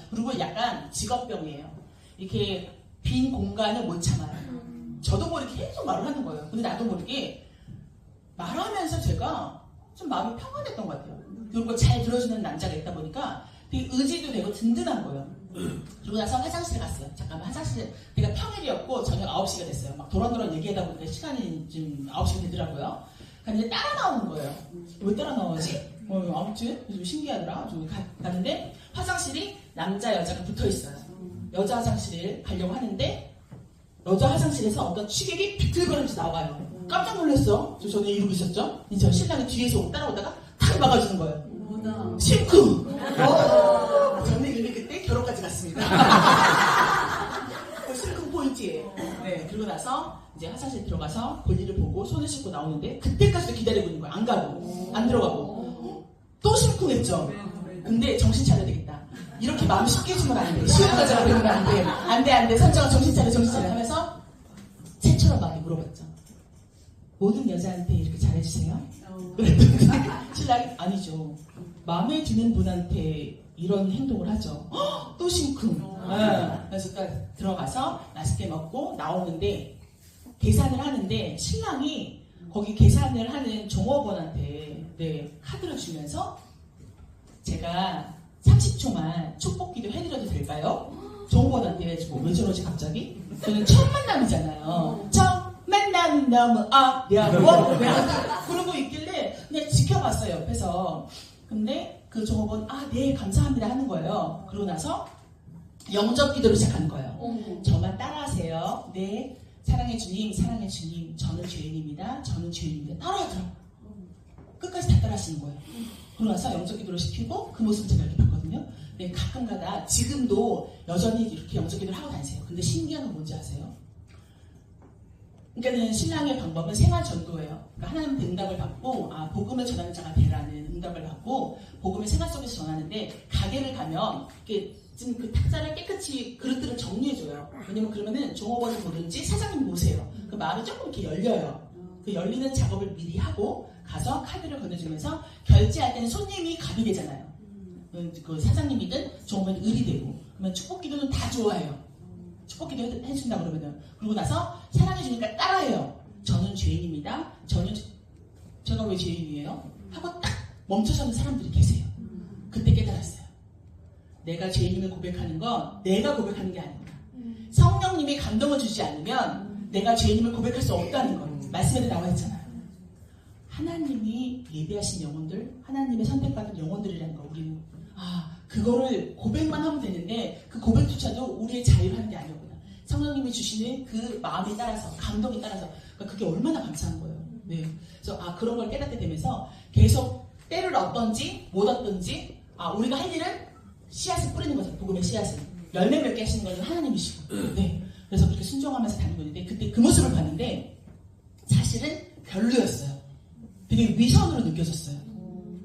Speaker 2: 그리고 약간 직업병이에요. 이렇게 빈 공간을 못 참아요. 저도 모르게 계속 말을 하는 거예요. 근데 나도 모르게 말하면서 제가 좀 마음이 평안했던 것 같아요. 그리고 잘 들어주는 남자가 있다 보니까 되게 의지도 되고 든든한 거예요. 그러고 나서 화장실에 갔어요. 잠깐만 화장실, 내가 평일이었고 저녁 9시가 됐어요. 막 도란도란 얘기하다 보니까 시간이 좀 9시가 되더라고요. 근데 따라 나오는 거예요. 왜 따라 나오지? 아무튼 좀 신기하더라. 좀 갔는데 화장실이 남자 여자가 붙어 있어요. 여자 화장실을 가려고 하는데 여자 화장실에서 어떤 취객이 비틀거리면서 나와요. 깜짝 놀랐어. 저는 이러고 있었죠. 저 신랑이 뒤에서 따라오다가 탁 막아주는 거예요. 심쿵! 저는 이미 그때 결혼까지 갔습니다. 심쿵 포인트예요. 네, 그러고 나서 이제 화장실 들어가서 볼일을 보고 손을 씻고 나오는데 그때까지도 기다리고 있는 거예요. 안 가고, 안 들어가고. 또 심쿵했죠. 근데 정신 차려야 되겠다. 이렇게 마음 쉽게 주면 안 돼. 쉬운 거잖아. 그러면 안 돼. 안 돼. 선정아 정신 차려 하면서 새처럼 막 물어봤죠. 모든 여자한테 이렇게 잘해주세요? 그랬더니 신랑이 아니죠. 마음에 드는 분한테 이런 행동을 하죠. 또 심쿵. 그래서 딱 들어가서 맛있게 먹고 나오는데 계산을 하는데 신랑이 거기 계산을 하는 종업원한테 카드를 주면서 제가 30초만 축복기도 해드려도 될까요? 종업원한테 해주고 왜 저러지 갑자기? 저는 첫 만남이잖아요. 첫 만남 너무 어려워. 그러고 있길래 그냥 지켜봤어요 옆에서. 근데 그 종업원 네 감사합니다 하는 거예요. 그러고 나서 영접 기도를 시작하는 거예요. 저만 따라하세요. 네 사랑의 주님 저는 죄인입니다. 따라하더라고요. 끝까지 다 따라하시는 거예요. 그러고 나서 영접 기도를 시키고 그 모습을 제가 이렇게 봤거든요. 네, 가끔가다 지금도 여전히 이렇게 영접 기도를 하고 다니세요. 근데 신기한 건 뭔지 아세요? 그러니까 신랑의 방법은 생활 전도예요. 그러니까 하나님의 응답을 받고 복음을 전하는 자가 되라는 응답을 받고 복음을 생활 속에서 전하는데 가게를 가면 이렇게 지금 그 탁자를 깨끗이 그릇들을 정리해줘요. 왜냐면 그러면은 종업원을 보든지 사장님 모세요. 그 마음이 조금 이렇게 열려요. 그 열리는 작업을 미리 하고 가서 카드를 건네주면서 결제할 때는 손님이 갑이 되잖아요. 그 사장님이든 종업원이 을이 되고 그러면 축복기도는 다 좋아해요. 축복기도 해준다 그러면은 그러고 나서 사랑해주니까 따라해요. 저는 죄인입니다. 제가 왜 죄인이에요? 하고 딱 멈춰서는 사람들이 계세요. 그때 깨달았어요. 내가 죄인임을 고백하는 건 내가 고백하는 게 아닙니다. 성령님이 감동을 주지 않으면 내가 죄인임을 고백할 수 없다는 거 말씀에도 나와 있잖아요. 하나님이 예배하신 영혼들, 하나님의 선택받은 영혼들이라는 거 우리는 그거를 고백만 하면 되는데 그 고백조차도 우리의 자유를 하는 게 아니었구나. 성령님이 주시는 그 마음에 따라서 감동에 따라서 그러니까 그게 얼마나 감사한 거예요. 네. 그래서 그런 걸 깨닫게 되면서 계속 때를 얻던지 못 얻던지 우리가 할 일은 씨앗을 뿌리는 거죠. 복음의 씨앗을 열매 맺게 하시는 것은 하나님이시고. 네. 그래서 그렇게 순종하면서 다니고 있는데 그때 그 모습을 봤는데 사실은 별로였어요. 되게 위선으로 느껴졌어요.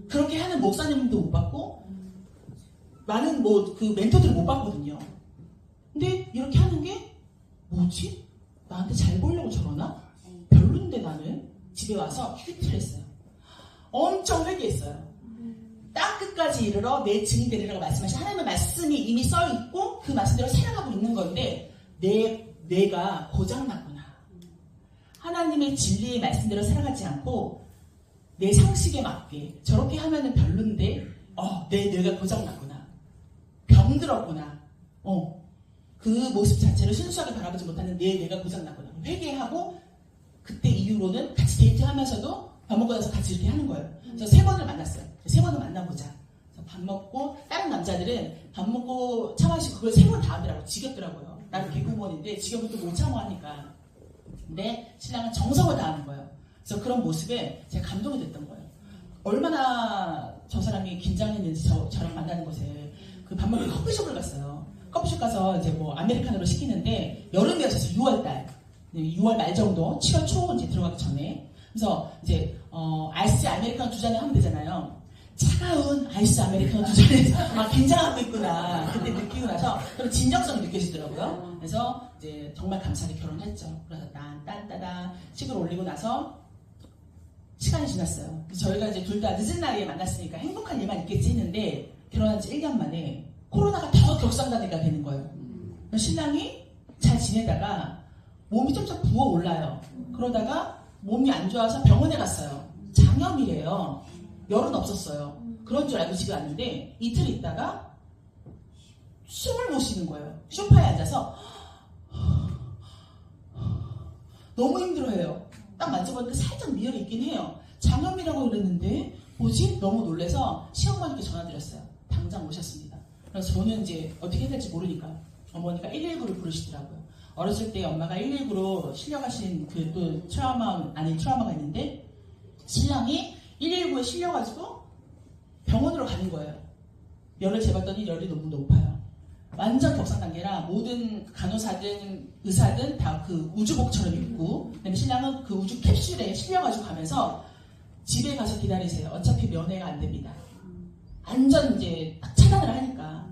Speaker 2: 그렇게 하는 목사님도 못 봤고 많은 그 멘토들을 못 봤거든요. 근데 이렇게 하는 게 뭐지? 나한테 잘 보이려고 저러나? 별론데 나는 집에 와서 큐티를 했어요. 엄청 회개했어요. 땅 끝까지 이르러 내 증인 되리라고 말씀하신 하나님의 말씀이 이미 써있고 그 말씀대로 살아가고 있는 건데 내가 고장났구나. 하나님의 진리의 말씀대로 살아가지 않고 내 상식에 맞게 저렇게 하면은 별론데 내가 고장났구나. 병들었구나. 그 모습 자체를 순수하게 바라보지 못하는 내가 고장났구나. 회개하고 그때 이후로는 같이 데이트하면서도 밥 먹고 나서 같이 이렇게 하는 거예요. 그래서 3번을 만났어요. 3번을 만나보자. 그래서 밥 먹고 다른 남자들은 밥 먹고 차 마시고 그걸 3번 다 하더라고요. 지겹더라고요. 나는 개그우먼인데 지겹은 또 못 참아하니까. 근데 신랑은 정성을 다하는 거예요. 그래서 그런 모습에 제가 감동이 됐던 거예요. 얼마나 저 사람이 긴장했는지 저랑 만나는 곳에 그 밥 먹고 커피숍을 갔어요. 커피숍 가서 이제 아메리카노를 시키는데 여름이었어요. 6월달. 6월 말 정도, 7월 초 이제 들어가기 전에. 그래서 이제 아이스 아메리카노 2잔을 하면 되잖아요. 차가운 아이스 아메리카노 2잔에 막 긴장하고 있구나. 그때 느끼고 나서 그런 진정성이 느껴지더라고요. 그래서 이제 정말 감사하게 결혼했죠. 그래서 딴따다 식을 올리고 나서 시간이 지났어요. 저희가 이제 둘 다 늦은 나이에 만났으니까 행복한 일만 있겠지 했는데 결혼한 지 1년 만에 코로나가 더 격상단계가 되는 거예요. 신랑이 잘 지내다가 몸이 점점 부어올라요. 그러다가 몸이 안 좋아서 병원에 갔어요. 장염이래요. 열은 없었어요. 그런 줄 알고 집에 왔는데 이틀 있다가 숨을 못 쉬는 거예요. 소파에 앉아서 너무 힘들어해요. 딱 만져봤는데 살짝 미열이 있긴 해요. 장염이라고 그랬는데 뭐지? 너무 놀래서 시어머니께 전화드렸어요. 당장 오셨습니다. 그래서 저는 이제 어떻게 해야 될지 모르니까 어머니가 119를 부르시더라고요. 어렸을 때 엄마가 119로 실려가신 그 또 트라우마 아닌 트라우마가 있는데 신랑이 119에 실려가지고 병원으로 가는 거예요. 열을 재봤더니 열이 너무 높아요. 완전 격상 단계라 모든 간호사든 의사든 다 그 우주복처럼 입고 그다음에 신랑은 그 우주 캡슐에 실려가지고 가면서 집에 가서 기다리세요. 어차피 면회가 안 됩니다. 완전 이제 딱 차단을 하니까.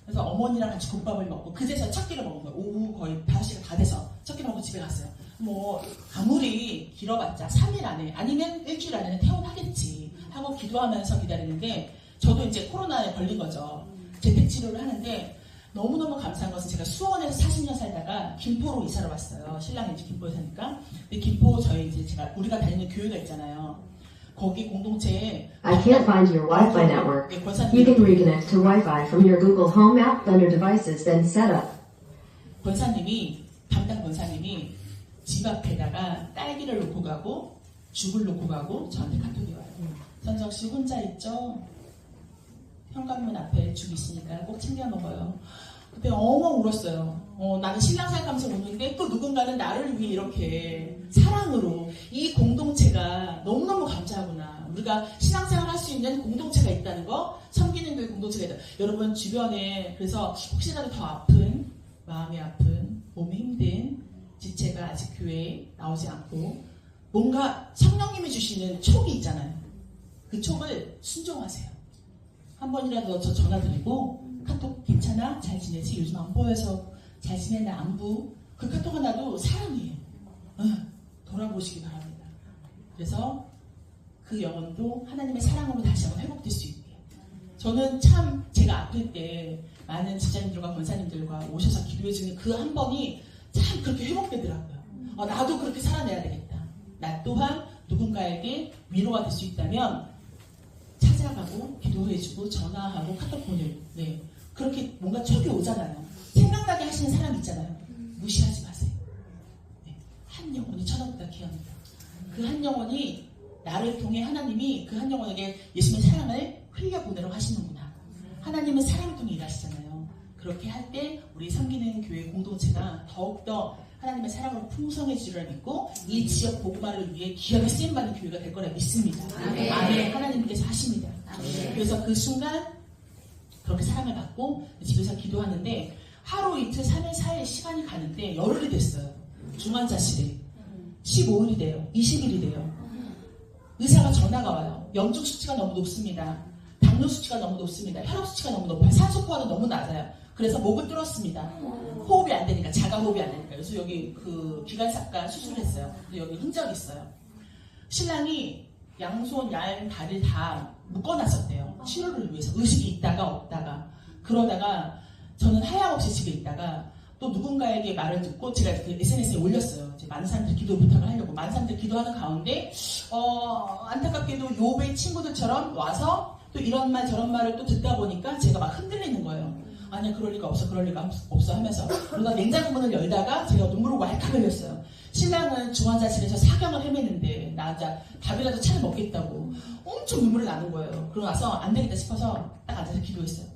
Speaker 2: 그래서 어머니랑 같이 국밥을 먹고 그제서 첫 끼를 먹은 거예요. 오후 거의 5시가 다 돼서 첫 끼를 먹고 집에 갔어요. 뭐 아무리 길어봤자 3일 안에 아니면 일주일 안에는 퇴원하겠지 하고 기도하면서 기다리는데 저도 이제 코로나에 걸린 거죠. 재택치료를 하는데 너무너무 감사한 것은 제가 수원에서 40년 살다가 김포로 이사를 왔어요. 신랑이 이제 김포에 사니까. 근데 김포 저희 이제 우리가 다니는 교회가 있잖아요. 거기 공동체에
Speaker 7: I can't find your Wi-Fi network.
Speaker 2: 네,
Speaker 7: You
Speaker 2: 권사님이
Speaker 7: can reconnect to Wi-Fi from your Google Home app under devices, then set up.
Speaker 2: 담당 권사님이 집 앞에다가 딸기를 놓고 가고 죽을 놓고 가고 저한테 카톡이 와요. 선정 씨 혼자 있죠? 현관문 앞에 죽 있으니까 꼭 챙겨 먹어요. 그때 엉엉 울었어요. 나는 신랑 생각하면서 우는데 또 누군가는 나를 위해 이렇게 사랑으로 이 공동체가 너무너무 감사하구나. 우리가 신앙생활 할 수 있는 공동체가 있다는 거, 섬기는 교회 공동체가 있다. 여러분 주변에 그래서 혹시라도 더 아픈, 마음이 아픈, 몸이 힘든 지체가 아직 교회에 나오지 않고 뭔가 성령님이 주시는 촉이 있잖아요. 그 촉을 순종하세요. 한 번이라도 저 전화드리고 카톡 괜찮아? 잘 지내지? 요즘 안 보여서 잘 지내나? 안부? 그 카톡 하나도 사랑이에요. 돌아보시기 바랍니다. 그래서 그 영혼도 하나님의 사랑으로 다시 한번 회복될 수 있게. 저는 참 제가 아플 때 많은 집사님들과 권사님들과 오셔서 기도해주는 그 한 번이 참 그렇게 회복되더라고요. 나도 그렇게 살아내야 되겠다. 나 또한 누군가에게 위로가 될 수 있다면 찾아가고 기도해주고 전화하고 카톡 보내고 네. 그렇게 뭔가 촉이 오잖아요. 생각나게 하시는 사람 있잖아요. 무시하지 마세요. 네. 한 영혼이 천하보다 귀합니다. 그 한 영혼이 나를 통해 하나님이 그 한 영혼에게 예수님의 사랑을 흘려보내라고 하시는구나. 하나님은 사랑을 통해 일하시잖아요. 그렇게 할 때 우리 섬기는 교회 공동체가 더욱더 하나님의 사랑으로 풍성해지리라 믿고 이 지역 복음화를 위해 귀하게 쓰임받는 교회가 될 거라 믿습니다. 아멘. 하나님께서 하십니다. 그래서 그 순간 그렇게 사랑을 받고 집에서 기도하는데 하루 이틀 3일 4일 시간이 가는데 열흘이 됐어요. 중환자실에 15일이 돼요. 20일이 돼요. 의사가 전화가 와요. 염증 수치가 너무 높습니다. 당뇨 수치가 너무 높습니다. 혈압 수치가 너무 높아요. 산소 포화도 너무 낮아요. 그래서 목을 뚫었습니다. 호흡이 안 되니까, 자가 호흡이 안 되니까. 그래서 여기 그 기관삭관 수술을 했어요. 근데 여기 흔적이 있어요. 신랑이 양손, 양, 다리를 다 묶어놨었대요. 치료를 위해서. 의식이 있다가 없다가. 그러다가 저는 하염없이 집에 있다가 또 누군가에게 말을 듣고 제가 그 SNS에 올렸어요. 이제 많은 사람들이 기도 부탁을 하려고. 많은 사람들이 기도하는 가운데 안타깝게도 요배 친구들처럼 와서 또 이런 말 저런 말을 또 듣다 보니까 제가 막 흔들리는 거예요. 아니야 그럴 리가 없어 그럴 리가 없어 하면서 그러다 냉장고 문을 열다가 제가 눈물을 왈칵 흘렸어요. 신랑은 중환자실에서 사경을 헤매는데 나 이제 밥이라도 차려 먹겠다고 엄청 눈물이 나는 거예요. 그러고 나서 안 되겠다 싶어서 딱 앉아서 기도했어요.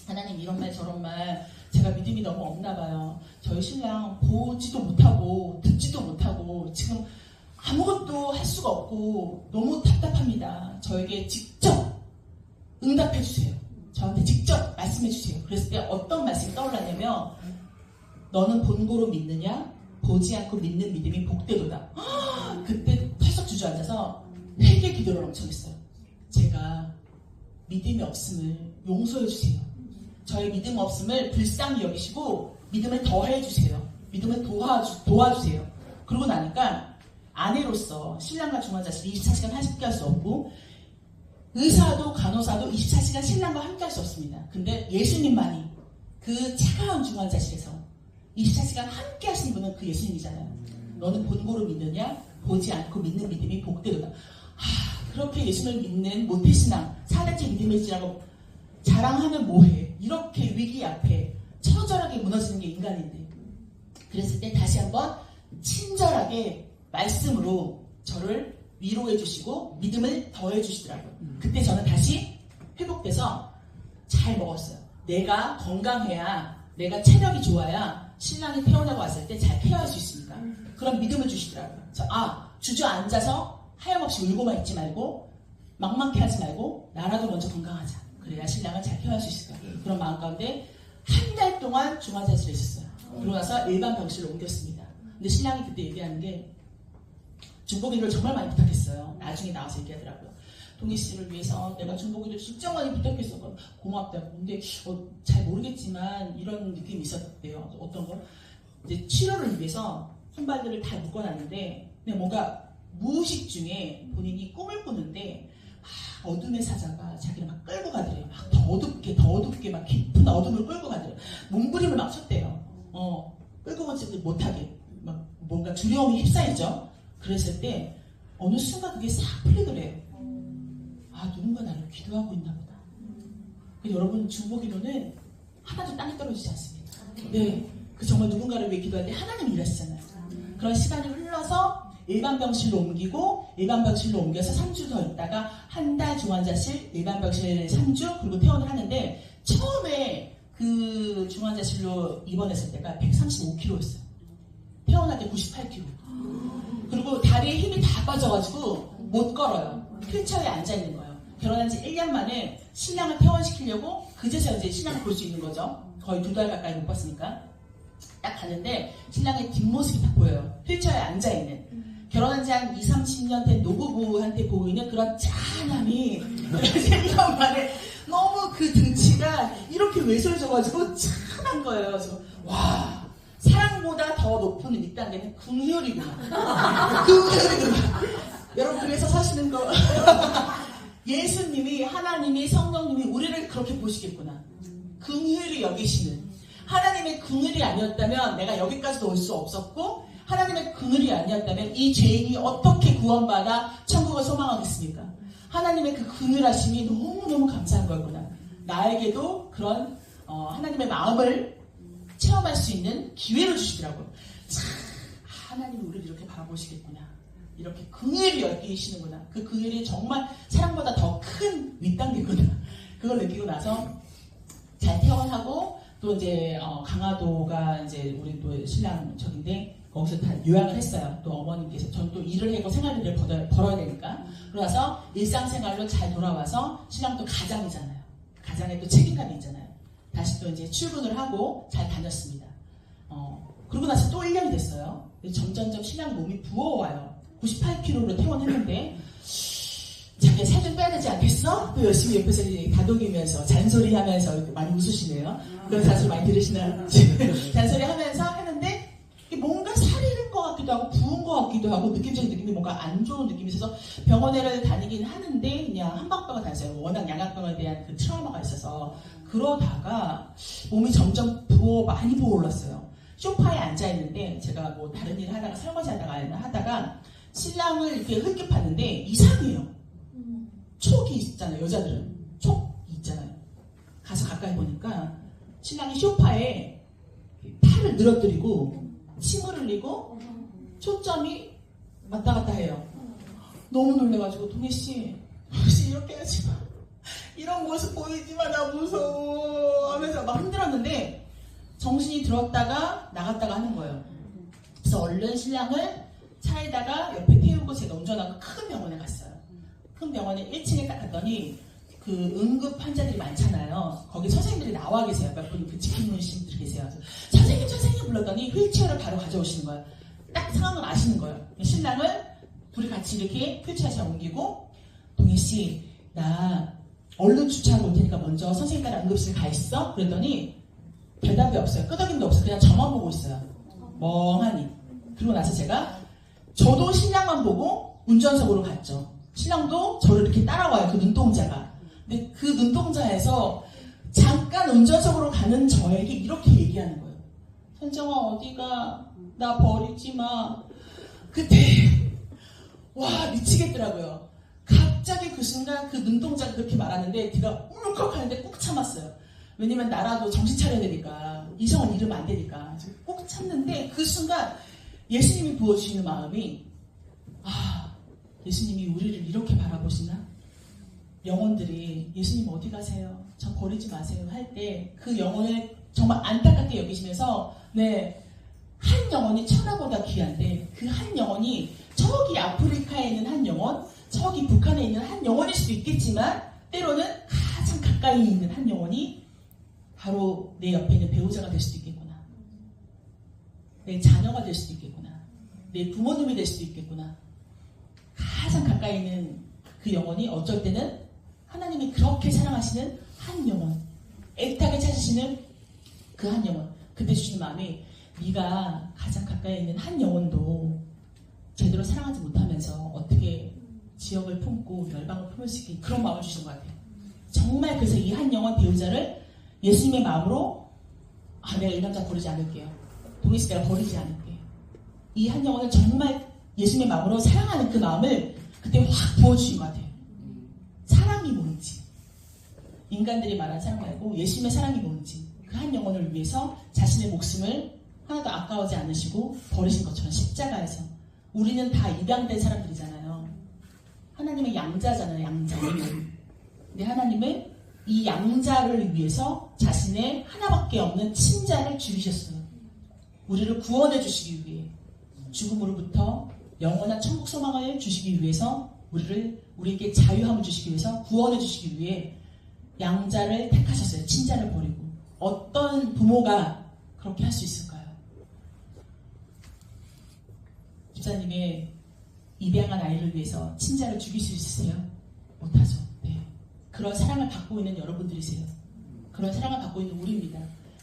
Speaker 2: 하나님 이런 말 저런 말 제가 믿음이 너무 없나 봐요. 저희 신랑 보지도 못하고 듣지도 못하고 지금 아무것도 할 수가 없고 너무 답답합니다. 저에게 직접 응답해 주세요. 저한테 직접 말씀해 주세요. 그랬을 때 어떤 말씀이 떠올랐냐면 너는 본고로 믿느냐? 보지 않고 믿는 믿음이 복되도다. 그때 털썩 주저앉아서 회개 기도를 엄청 했어요. 제가 믿음이 없음을 용서해 주세요. 저의 믿음 없음을 불쌍히 여기시고 믿음을 더해 주세요. 믿음을 도와주세요. 그러고 나니까 아내로서 신랑과 중환자실 24시간 함께 할 수 없고 의사도 간호사도 24시간 신랑과 함께 할 수 없습니다. 근데 예수님만이 그 차가운 중환자실에서 24시간 함께 하시는 분은 그 예수님이잖아요. 너는 본고로 믿느냐? 보지 않고 믿는 믿음이 복되도다. 그렇게 예수님을 믿는 모태신앙, 4대째 믿음일지라고 자랑하면 뭐해? 이렇게 위기 앞에 처절하게 무너지는 게 인간인데. 그랬을 때 다시 한번 친절하게 말씀으로 저를 위로해 주시고 믿음을 더해 주시더라고요. 그때 저는 다시 회복돼서 잘 먹었어요. 내가 건강해야, 내가 체력이 좋아야 신랑이 태어나고 왔을 때 잘 케어할 수 있습니다. 그런 믿음을 주시더라고요. 주저앉아서 하염없이 울고만 있지 말고 막막해 하지 말고 나라도 먼저 건강하자. 그래야 신랑을 잘 케어할 수 있을 거야. 그런 마음 가운데 한 달 동안 중환자실에 있었어요. 그러고 나서 일반 병실로 옮겼습니다. 근데 신랑이 그때 얘기하는 게 중보기도를 정말 많이 부탁했어요. 나중에 나와서 얘기하더라고요. 동희 씨를 위해서 내가 중보기도 진짜 많이 부탁했어. 고맙다고. 근데 잘 모르겠지만 이런 느낌이 있었대요. 어떤 거? 이제 치료를 위해서 손발들을 다 묶어놨는데 그냥 뭔가 무의식 중에 본인이 꿈을 꾸는데 어둠의 사자가 자기를 막 끌고 가더래요. 막 더 어둡게 막 깊은 어둠을 끌고 가더래요. 몸부림을 막 쳤대요. 끌고 가지 못하게 막 뭔가 두려움이 휩싸이죠. 그랬을 때 어느 순간 그게 싹 풀리더래요. 누군가 나를 기도하고 있나 보다. 여러분 중보기도는 하나도 땅에 떨어지지 않습니다. 네, 정말 누군가를 위해 기도할 때 하나님이 일하시잖아요. 그런 시간이 흘러서 일반 병실로 옮기고 일반 병실로 옮겨서 3주 더 있다가 한 달 중환자실, 일반 병실 3주 그리고 퇴원을 하는데 처음에 그 중환자실로 입원했을 때가 135kg였어요. 퇴원할 때 98kg. 그리고 다리에 힘이 다 빠져가지고 못 걸어요. 휠체어에 앉아있는 거예요. 결혼한 지 1년 만에 신랑을 퇴원시키려고 그제서야 이제 신랑을 볼 수 있는 거죠. 거의 2달 가까이 못 봤으니까. 딱 가는데 신랑의 뒷모습이 딱 보여요. 휠체어에 앉아있는. 결혼한 지 한 20, 30년 된 노부부한테 보이는 그런 짠함이 생각 만에 너무 그 등치가 이렇게 외설져가지고 짠한 거예요. 그래서 와, 사랑보다 더 높은 윗단계는 긍휼이구나. 긍휼이구나. 여러분 그래서 사시는 거 예수님이, 하나님이, 성령님이 우리를 그렇게 보시겠구나. 긍휼히 여기시는. 하나님의 긍휼이 아니었다면 내가 여기까지도 올 수 없었고 하나님의 긍휼이 아니었다면 이 죄인이 어떻게 구원받아 천국을 소망하겠습니까? 하나님의 그 긍휼하심이 너무너무 감사한 거구나. 나에게도 그런 하나님의 마음을 체험할 수 있는 기회를 주시더라고요. 참, 하나님이 우리를 이렇게 바라보시겠구나. 이렇게 긍휼히 여기시는구나. 그 긍휼이 정말 사랑보다 더 큰 윗단계구나. 그걸 느끼고 나서 잘 퇴원하고 또 이제 강화도가 이제 우리 또 신랑 적인데 거기서 다 요양을 했어요. 또 어머님께서 전 또 일을 하고 생활비를 벌어야 되니까. 그러나서 일상생활로 잘 돌아와서 신랑도 가장이잖아요. 가장에 또 책임감이 있잖아요. 다시 또 이제 출근을 하고 잘 다녔습니다. 그러고 나서 또 1년이 됐어요. 점점점 신랑 몸이 부어와요. 98kg로 퇴원했는데 자기가 살 좀 빼야 되지 않겠어? 또 열심히 옆에서 다독이면서 잔소리하면서 이렇게 많이 웃으시네요. 그런 잔소리 많이 들으시나요? 잔소리하면서 하는데 뭔가 살이 있는 것 같기도 하고 부은 것 같기도 하고 느낌적인 느낌이 뭔가 안 좋은 느낌이 있어서 병원에를 다니긴 하는데 그냥 한방병원 다녔어요. 워낙 양악병원에 대한 그 트라우마가 있어서. 그러다가 몸이 점점 많이 부어올랐어요. 소파에 앉아있는데 제가 뭐 다른 일을 하다가 설거지 하다가 신랑을 이렇게 흘끗 봤는데 이상해요. 촉이 있잖아요. 여자들은 촉 있잖아요. 가서 가까이 보니까 신랑이 소파에 팔을 늘어뜨리고 침을 흘리고 초점이 왔다 갔다 해요. 너무 놀래가지고 동희씨 혹시 이렇게 하지 마. 이런 모습 보이지 마. 나 무서워 하면서 막 힘들었는데 정신이 들었다가 나갔다가 하는 거예요. 그래서 얼른 신랑을 차에다가 옆에 태우고 제가 운전하고 큰 병원에 갔어요. 큰 병원에 1층에 딱 갔더니 그 응급 환자들이 많잖아요. 거기 선생님들이 나와 계세요. 몇 분 그 지키는 분들이 계세요. 선생님 불렀더니 휠체어를 바로 가져오시는 거예요. 딱 상황을 아시는 거예요. 신랑을 둘이 같이 이렇게 휠체어에 옮기고 동희씨 나 얼른 주차하고 올 테니까 먼저 선생님 따라 응급실 가 있어? 그랬더니 대답이 없어요. 끄덕임도 없어요. 그냥 저만 보고 있어요. 멍하니. 그러고 나서 저도 신랑만 보고 운전석으로 갔죠. 신랑도 저를 이렇게 따라와요. 그 눈동자가. 근데 그 눈동자에서 잠깐 운전석으로 가는 저에게 이렇게 얘기하는 거예요. 선정아 어디가? 나 버리지 마. 그때 와 미치겠더라고요. 갑자기 그 순간 그 눈동자가 그렇게 말하는데 제가 울컥하는데 꾹 참았어요. 왜냐면 나라도 정신 차려야 되니까 이성을 잃으면 안 되니까 꾹 참는데 그 순간 예수님이 부어주시는 마음이 예수님이 우리를 이렇게 바라보시나? 영혼들이 예수님 어디 가세요? 저 버리지 마세요 할 때 그 영혼을 정말 안타깝게 여기시면서 한 영혼이 천하보다 귀한데 그 한 영혼이 저기 아프리카에 있는 한 영혼, 저기 북한에 있는 한 영혼일 수도 있겠지만 때로는 가장 가까이 있는 한 영혼이 바로 내 옆에 있는 배우자가 될 수도 있겠구나. 내 자녀가 될 수도 있겠구나. 내 부모님이 될 수도 있겠구나. 가장 가까이 있는 그 영혼이 어쩔 때는 하나님이 그렇게 사랑하시는 한 영혼, 애타게 찾으시는 그 한 영혼. 그때 주시는 마음이 네가 가장 가까이 있는 한 영혼도 제대로 사랑하지 못하면서 어떻게 지역을 품고 열방을 품을 수 있게 그런 마음을 주신 것 같아요. 정말 그래서 이 한 영혼 배우자를 예수님의 마음으로 내가 이 남자 버리지 않을게요. 동희씨 내가 버리지 않을게요. 이 한 영혼을 정말 예수님의 마음으로 사랑하는 그 마음을 그때 확 부어주신 것 같아요. 사랑이 뭔지, 인간들이 말하는 사랑 말고 예수님의 사랑이 뭔지, 그 한 영혼을 위해서 자신의 목숨을 하나도 아까워하지 않으시고 버리신 것처럼 십자가에서. 우리는 다 입양된 사람들이잖아요. 하나님의 양자잖아요. 양자. 근데 하나님은 이 양자를 위해서 자신의 하나밖에 없는 친자를 죽이셨어요. 우리를 구원해 주시기 위해, 죽음으로부터 영원한 천국 소망을 주시기 위해서, 우리에게 자유함을 주시기 위해서, 구원해 주시기 위해 양자를 택하셨어요. 친자를 버리고. 어떤 부모가 그렇게 할 수 있을까요? 집사님의 입양한 아이를 위해서 친자를 죽일 수 있으세요? 못하죠. 네. 그런 사랑을 받고 있는 여러분들이세요. 그런 사랑을 받고 있는 우리입니다.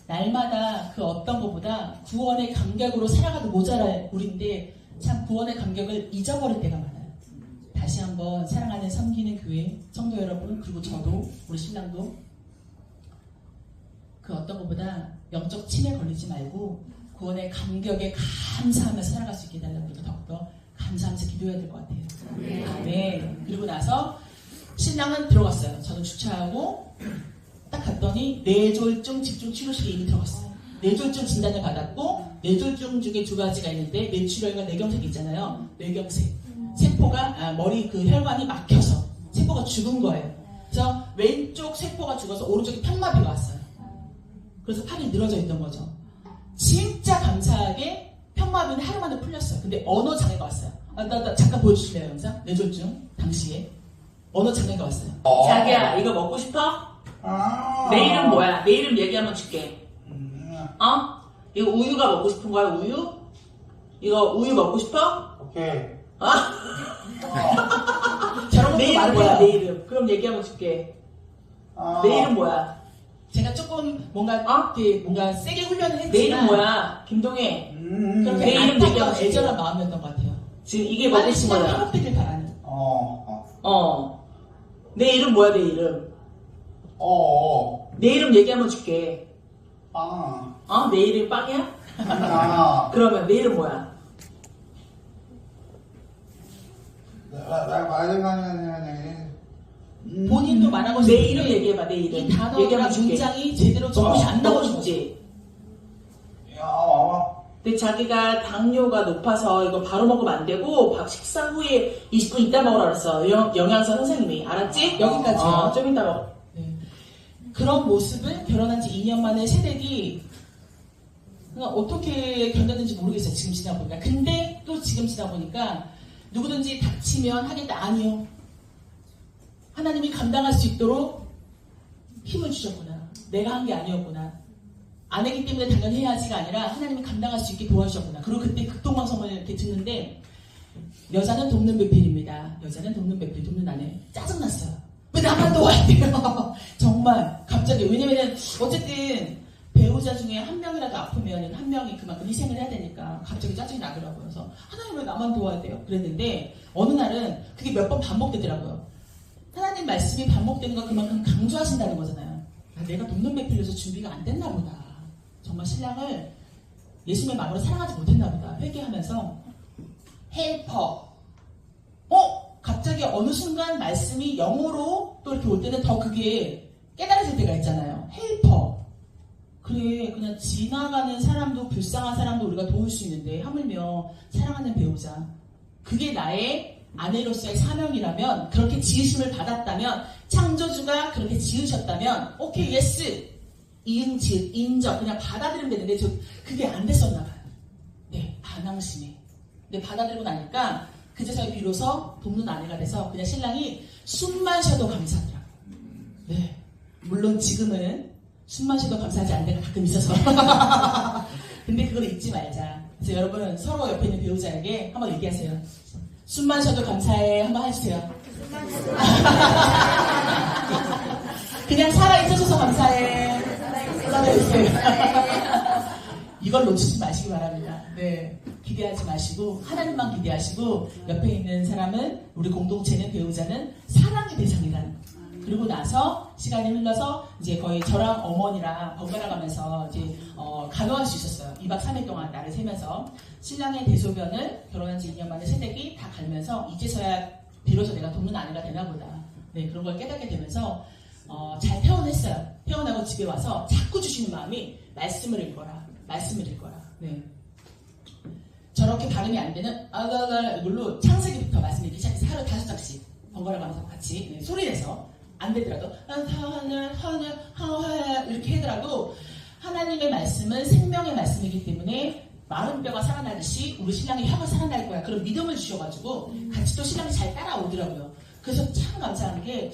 Speaker 2: 날마다 그 어떤 것보다 구원의 감격으로 살아가도 모자랄 우리인데 참 구원의 감격을 잊어버릴 때가 많아요. 다시 한번 사랑하는 섬기는 교회 성도 여러분, 그리고 저도, 우리 신랑도 그 어떤 것보다 영적 침에 걸리지 말고 구원의 감격에 감사하면서 살아갈 수 있게 해달라고 더욱더 감사하면서 기도해야 될 것 같아요. 네. 그리고 나서 신랑은 들어갔어요. 저는 주차하고 딱 갔더니 뇌졸중 집중치료실에 이미 들어갔어요. 뇌졸중 진단을 받았고, 뇌졸중 중에 두 가지가 있는데 뇌출혈과 뇌경색이 있잖아요. 뇌경색. 세포가 머리 그 혈관이 막혀서 세포가 죽은 거예요. 그래서 왼쪽 세포가 죽어서 오른쪽에 편마비가 왔어요. 그래서 팔이 늘어져 있던 거죠. 진짜 감사하게 편마비는 하루 만에 풀렸어요. 근데 언어 장애가 왔어요. 나 잠깐 보여주실래요, 영상? 뇌졸중 당시에 언어 장애가 왔어요.
Speaker 6: 자기야, 이거 먹고 싶어? 내 이름 뭐야? 내 이름 얘기하면 줄게. 이거 우유가 먹고 싶은 거야, 우유? 이거 우유 먹고 싶어?
Speaker 3: 오케이.
Speaker 2: 저런
Speaker 6: 내 이름 뭐야, 내 이름? 그럼 얘기하면 줄게. 내 이름 뭐야?
Speaker 2: 제가 조금 뭔가 뭔가 세게 훈련을 했지만
Speaker 6: 내 이름 뭐야? 김동혜.
Speaker 2: 그렇게
Speaker 6: 내 이름
Speaker 2: 안타까운
Speaker 6: 얘기하면 줄게.
Speaker 2: 애절한 마음이었던 것 같아요.
Speaker 6: 지금 이게 먹고
Speaker 2: 빨리
Speaker 6: 싶은
Speaker 2: 신랑이
Speaker 6: 거야.
Speaker 2: 회복되길 바라는.
Speaker 6: 내 이름 뭐야, 내 이름? 내 이름 얘기하면 줄게. 내 이름 빵이야? 그러면 내 이름 뭐야?
Speaker 2: 본인도 말하고
Speaker 6: 내
Speaker 2: 싶은데
Speaker 6: 이름 얘기해봐, 내 이름.
Speaker 2: 이 단어나
Speaker 6: 얘기하면 줄게.
Speaker 2: 문장이 제대로 정리 안
Speaker 6: 먹고
Speaker 2: 나오는 거지.
Speaker 6: 싶지? 근데 자기가 당뇨가 높아서 이거 바로 먹으면 안 되고 식사 후에 20분 있다 먹으라 그랬어. 영양사 선생님이. 알았지?
Speaker 2: 여기까지요.
Speaker 6: 좀 이따 먹어.
Speaker 2: 네. 그런 모습을 결혼한 지 2년 만에 새댁이 어떻게 견뎠는지 모르겠어요. 지금 지나 보니까. 근데 또 지금 지나 보니까 누구든지 닥치면 하겠다. 아니요. 하나님이 감당할 수 있도록 힘을 주셨구나. 내가 한 게 아니었구나. 아내기 때문에 당연히 해야지가 아니라 하나님이 감당할 수 있게 도와주셨구나. 그리고 그때 극동방송을 이렇게 듣는데 여자는 돕는 배필입니다. 여자는 돕는 배필, 돕는 아내. 짜증났어요. 왜 나만 도와야 돼요? 정말 갑자기. 왜냐면은 어쨌든 배우자 중에 한 명이라도 아프면 한 명이 그만큼 희생을 해야 되니까 갑자기 짜증이 나더라고요. 그래서 하나님 왜 나만 도와야 돼요? 그랬는데 어느 날은 그게 몇 번 반복되더라고요. 하나님 말씀이 반복되는 건 그만큼 강조하신다는 거잖아요. 내가 돕는 배필로서 준비가 안 됐나 보다. 정말 신랑을 예수님의 마음으로 사랑하지 못했나 보다. 회개하면서 헬퍼. 갑자기 어느 순간 말씀이 영어로 또 이렇게 올 때는 더 그게 깨달아질 때가 있잖아요. 헬퍼. 그래, 그냥 지나가는 사람도 불쌍한 사람도 우리가 도울 수 있는데 하물며 사랑하는 배우자. 그게 나의 아내로서의 사명이라면, 그렇게 지으심을 받았다면, 창조주가 그렇게 지으셨다면, 오케이, 예스. 이응, 지읒, 인정. 그냥 받아들이면 되는데, 그게 안 됐었나 봐요. 네, 반항심에. 근데 받아들이고 나니까, 그제서야 비로소 돕는 아내가 돼서, 그냥 신랑이 숨만 쉬어도 감사하더라고요. 네. 물론 지금은 숨만 쉬어도 감사하지 않는 데가 가끔 있어서. 근데 그걸 잊지 말자. 그래서 여러분, 서로 옆에 있는 배우자에게 한번 얘기하세요. 숨만 쉬어도 감사해. 한번 해주세요. 그냥 살아있어줘서 감사해. 살아있어요. 이걸 놓치지 마시기 바랍니다. 네. 기대하지 마시고, 하나님만 기대하시고, 옆에 있는 사람은, 우리 공동체는, 배우자는 사랑의 대상이라는 거. 그리고 나서 시간이 흘러서 이제 거의 저랑 어머니랑 번갈아 가면서 이제 간호할 수 있었어요. 2박 3일 동안 나를 세면서 신랑의 대소변을 결혼한 지 2년 만에 새댁이 다 갈면서 이제서야 비로소 내가 돕는 아내가 되나 보다. 네, 그런 걸 깨닫게 되면서 잘 퇴원했어요. 퇴원하고 집에 와서 자꾸 주시는 마음이 말씀을 읽어라. 말씀을 읽어라. 네. 저렇게 발음이 안 되는 이걸로 창세기부터 말씀 읽기 시작해서 하루 5장씩 번갈아 가면서 같이 소리 내서 안 되더라도 하늘 이렇게 하더라도 하나님의 말씀은 생명의 말씀이기 때문에 마른 뼈가 살아나듯이 우리 신랑의 혀가 살아날 거야. 그런 믿음을 주셔가지고 같이 또 신랑이 잘 따라오더라고요. 그래서 참 감사한 게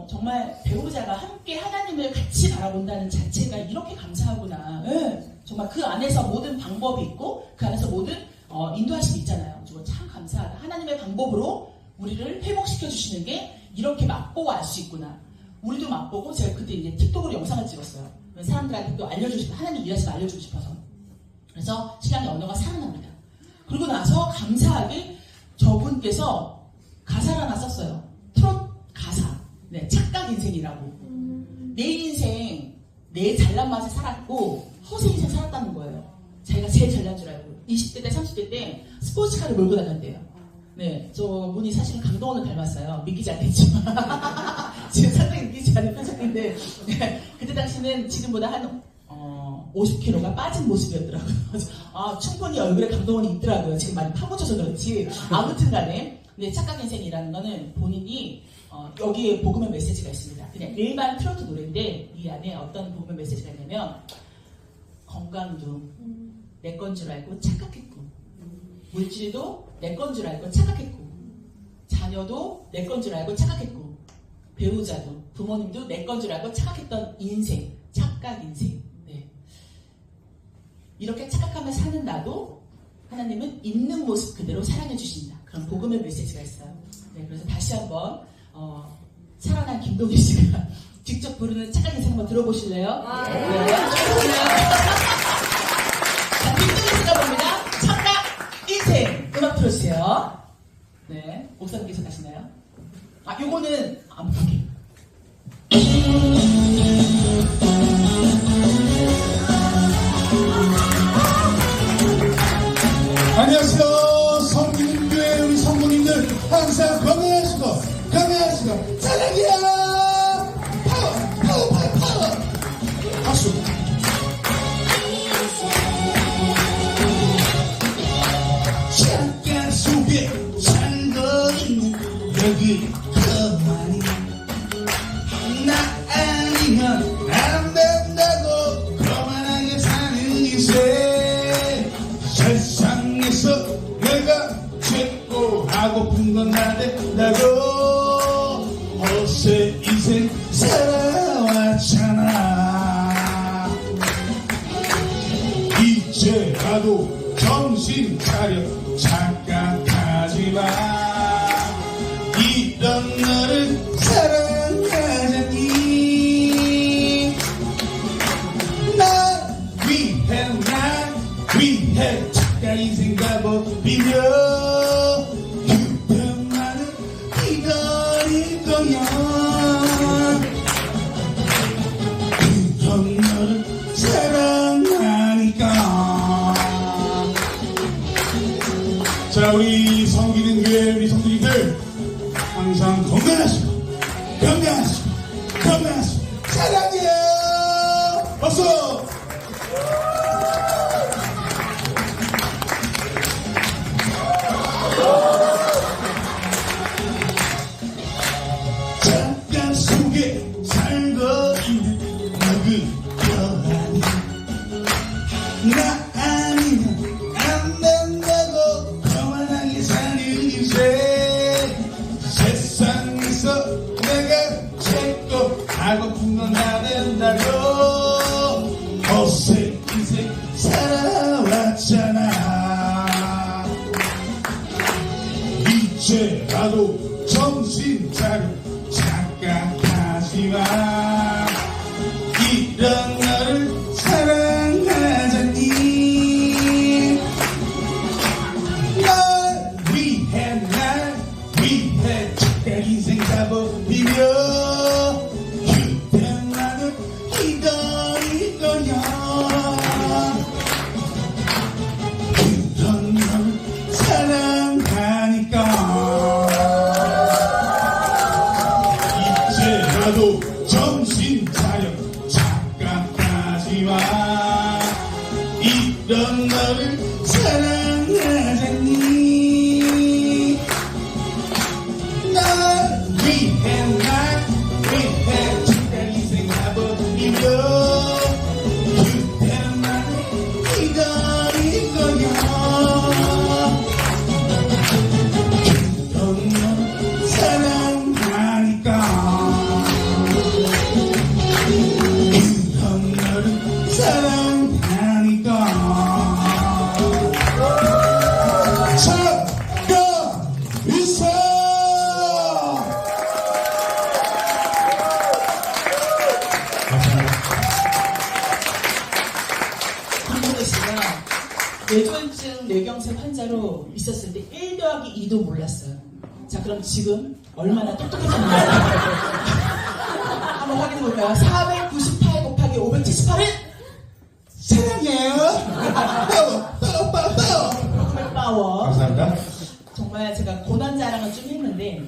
Speaker 2: 정말 배우자가 함께 하나님을 같이 바라본다는 자체가 이렇게 감사하구나. 네. 정말 그 안에서 모든 방법이 있고 그 안에서 모든 인도하심이 있잖아요. 정말 참 감사하다. 하나님의 방법으로 우리를 회복시켜 주시는 게 이렇게 맛보고 알 수 있구나. 우리도 맛보고 제가 그때 이제 틱톡으로 영상을 찍었어요. 사람들한테 또 알려주고 싶어. 하나님 일하시면 알려주고 싶어서. 그래서 신랑의 언어가 살아납니다. 그리고 나서 감사하게 저분께서 가사를 하나 썼어요. 트롯 가사. 네, 착각 인생이라고. 내 인생, 내 잘난 맛에 살았고 허세 인생 살았다는 거예요. 자기가 제일 잘난 줄 알고 20대 때 30대 때 스포츠카를 몰고 다녔대요. 네, 저분이 사실은 강동원을 닮았어요. 믿기지 않겠지만 지금 상당히 믿기지 않은 표정인데 네, 그때 당시는 지금보다 한 50kg가 빠진 모습이었더라고요. 충분히 얼굴에 강동원이 있더라고요. 지금 많이 파묻혀서 그렇지. 아무튼 간에 근데 착각 인생이라는 거는 본인이 여기에 복음의 메시지가 있습니다. 그냥 일반 트로트 노래인데 이 안에 어떤 복음의 메시지가 있냐면 건강도 내 건 줄 알고 착각했고 물질도 내 건 줄 알고 착각했고 자녀도 내 건 줄 알고 착각했고 배우자도 부모님도 내 건 줄 알고 착각했던 인생 착각 인생. 네. 이렇게 착각하며 사는 나도 하나님은 있는 모습 그대로 사랑해 주신다. 그런 복음의 메시지가 있어요. 네, 그래서 다시 한번 살아난 김동희 씨가 직접 부르는 착각 인생 한번 들어보실래요? 네. 자, 김동희 씨가 봅니다. 착각 인생 음악 틀어주세요. 네, 목사님께서 가시나요? 요거는 안 볼게요.
Speaker 3: 안녕하세요. 성민교회 우리 성도님들 항상 건강하시고 사랑해요. 파워. 박수. 잠깐 속에 살고 있는 여기 가만히 나 아니면 안 된다고 거만하게 사는 인생 세상에서 내가 최고 하고픈 건 안 된다고 허세 인생 살아왔잖아. 이제라도 정신 차려 착각하지마. 이런 너를 사랑하자니 날 위해 착각 인생 가버리며 그때만은 기다릴 거야. 그런 너를 사랑하니까. 자, 우리 성기는 교회 우리 성도님들 항상 건강하시고 사랑해요. 박수. 이제라도 정신 차려 착각하지마 이런 너를 사랑하자니 날 위해 착각 인생 가버리며 그땐 나는 이거야 그런 너를 사랑하니까 이제라도 정신 차려 착각하지마 이런 너를 사랑하자니 날 위해 착각 인생 가버리며 그때는 나는 이거야 그런 너 사랑하니까 그런 너를 사랑하니까 착각 있어
Speaker 2: 김동래 씨가 뇌졸중 뇌경색 환자로 있었을 때 1 더하기 2도 몰랐어요. 자, 그럼 지금 얼마나 똑똑해졌나요? 한번 확인해 볼까요? 498 곱하기 578은
Speaker 3: 사랑해요
Speaker 2: 파워.
Speaker 3: 감사합니다.
Speaker 2: 정말 제가 고난 자랑을 좀 했는데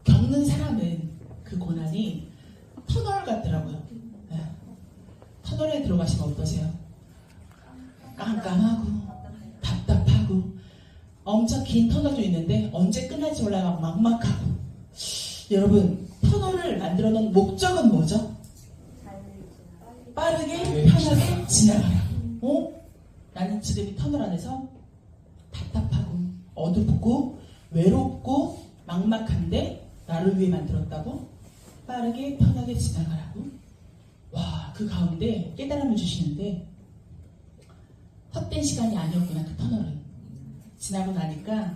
Speaker 2: 겪는 사람은 그 고난이 터널 같더라고요. 네. 터널에 들어가시면 어떠세요? 깜깜하고 답답하고 엄청 긴 터널도 있는데 언제 끝날지 몰라 막막하고. 여러분, 터널을 만들어 놓은 목적은 뭐죠? 빠르게 편하게 지나가라. 나는 지금 이 터널 안에서 답답하고 어둡고 외롭고 막막한데 나를 위해 만들었다고 빠르게 편하게 지나가라고. 와, 그 가운데 깨달음을 주시는데 헛된 시간이 아니었구나. 그 터널은 지나고 나니까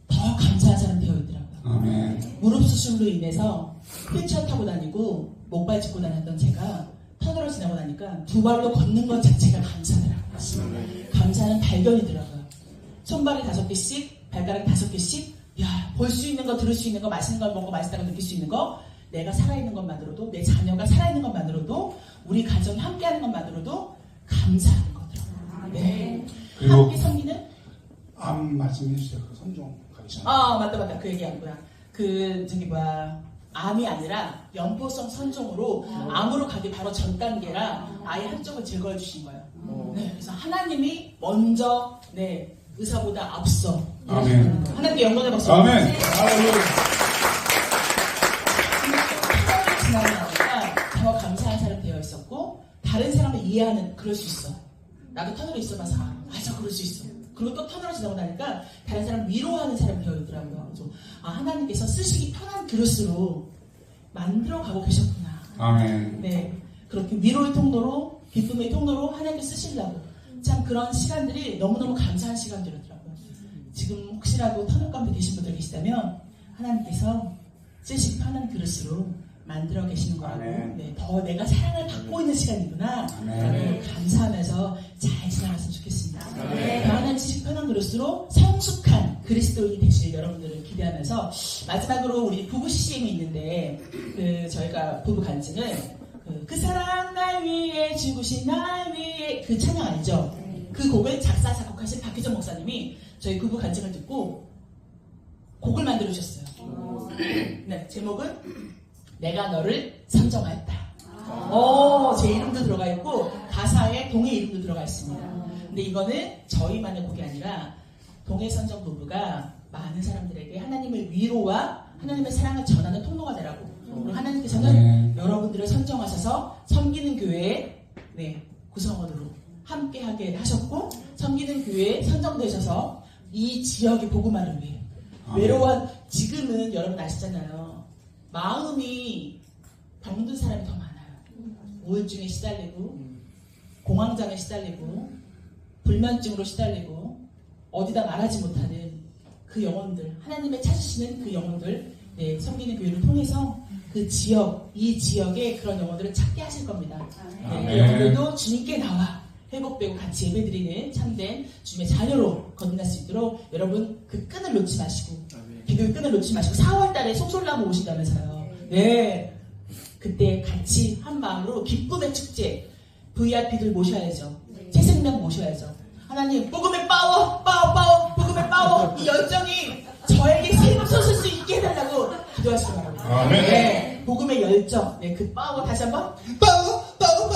Speaker 2: 더 감사한 사람 되어 있더라고요.
Speaker 3: 아멘.
Speaker 2: 무릎 수술로 인해서 휠체어 타고 다니고 목발 짚고 다녔던 제가 터널을 지나고 나니까 두 발로 걷는 것 자체가 감사더라고요. 감사는 발견이더라고요. 손발이 5개씩, 발가락 5개씩, 야, 볼 수 있는 거, 들을 수 있는 거, 맛있는 걸 먹고 맛있다고 느낄 수 있는 거, 내가 살아있는 것만으로도, 내 자녀가 살아있는 것만으로도, 우리 가정이 함께하는 것만으로도 감사하는 거더라고요. 네.
Speaker 3: 그리고
Speaker 2: 함께 섬기는?
Speaker 3: 암 말씀해 주세요. 그 선종 가르쳐.
Speaker 2: 맞다. 그 얘기하는구나. 암이 아니라 연포성 선종으로 암으로 가기 바로 전 단계라 아예 한쪽을 제거해 주신 거예요. 네, 그래서 하나님이 먼저 의사보다 앞서.
Speaker 3: 아멘.
Speaker 2: 하나님께 영광의 박수.
Speaker 3: 아멘. 할렐루야.
Speaker 2: 지나고 나니까 더 감사한 사람 되어 있었고 다른 사람을 이해하는 그럴 수 있어. 나도 터널에 있어봐서 맞아 그럴 수 있어. 그리고 또 터널을 지나고 나니까 다른 사람 위로하는 사람이 되어 있더라고요. 그래서 하나님께서 쓰시기 편한 그릇으로 만들어가고 계셨구나.
Speaker 3: 아멘.
Speaker 2: 네, 그렇게 위로의 통로로 기쁨의 통로로 하나님께 쓰시려고 참 그런 시간들이 너무너무 감사한 시간들이더라고요. 지금 혹시라도 터널 가운데 계신 분들 계시다면 하나님께서 쓰시기 편한 그릇으로 만들어 계시는 거라고. 네, 더 내가 사랑을 받고 있는 시간이구나. 라고 감사하면서 잘 지나갔으면 좋겠습니다. 더 하나님 쓰시기 편한 그릇으로 성숙한 그리스도인이 되실 여러분들을 기대하면서 마지막으로 우리 부부 CCM이 있는데 저희가 부부 간증을 그 사랑 날 위해 죽으신 날 위해 그 찬양 알죠? 그 곡을 작사 작곡하신 박희정 목사님이 저희 부부 간증을 듣고 곡을 만들어 주셨어요. 네, 제목은 내가 너를 선정하였다. 제 이름도 들어가 있고 가사에 동해 이름도 들어가 있습니다. 근데 이거는 저희만의 곡이 아니라 동해 선정 부부가 많은 사람들에게 하나님의 위로와 하나님의 사랑을 전하는 통로가 되라고. 그리고 하나님께서는 여러분들을 선정하셔서 섬기는 교회의 구성원으로 함께하게 하셨고 섬기는 교회에 선정되셔서 이 지역의 복음화를 위해 외로운 지금은 여러분 아시잖아요. 마음이 병든 사람이 더 많아요. 우울증에 시달리고 공황장애 시달리고 불면증으로 시달리고 어디다 말하지 못하는 그 영혼들, 하나님의 찾으시는 그 영혼들, 네, 섬기는 교회를 통해서 그 지역, 이 지역의 그런 영혼들을 찾게 하실 겁니다. 네, 그
Speaker 3: 아멘.
Speaker 2: 영혼들도 주님께 나와 회복되고 같이 예배드리는 참된 주님의 자녀로 거듭날 수 있도록 여러분 그 끈을 놓지 마시고, 비교의 끈을 놓지 마시고 4월 달에 송솔나무 오신다면서요. 네. 그때 같이 한 마음으로 기쁨의 축제, VIP들 모셔야죠. 새 생명 모셔야죠. 하나님, 복음의 파워, 복음의 파워, 이 열정이 저에게 샘솟을 수 있게 해달라고 기도하시기 바랍니다.
Speaker 3: 아멘.
Speaker 2: 네, 복음의 열정, 네, 그 파워 다시 한번, 파워,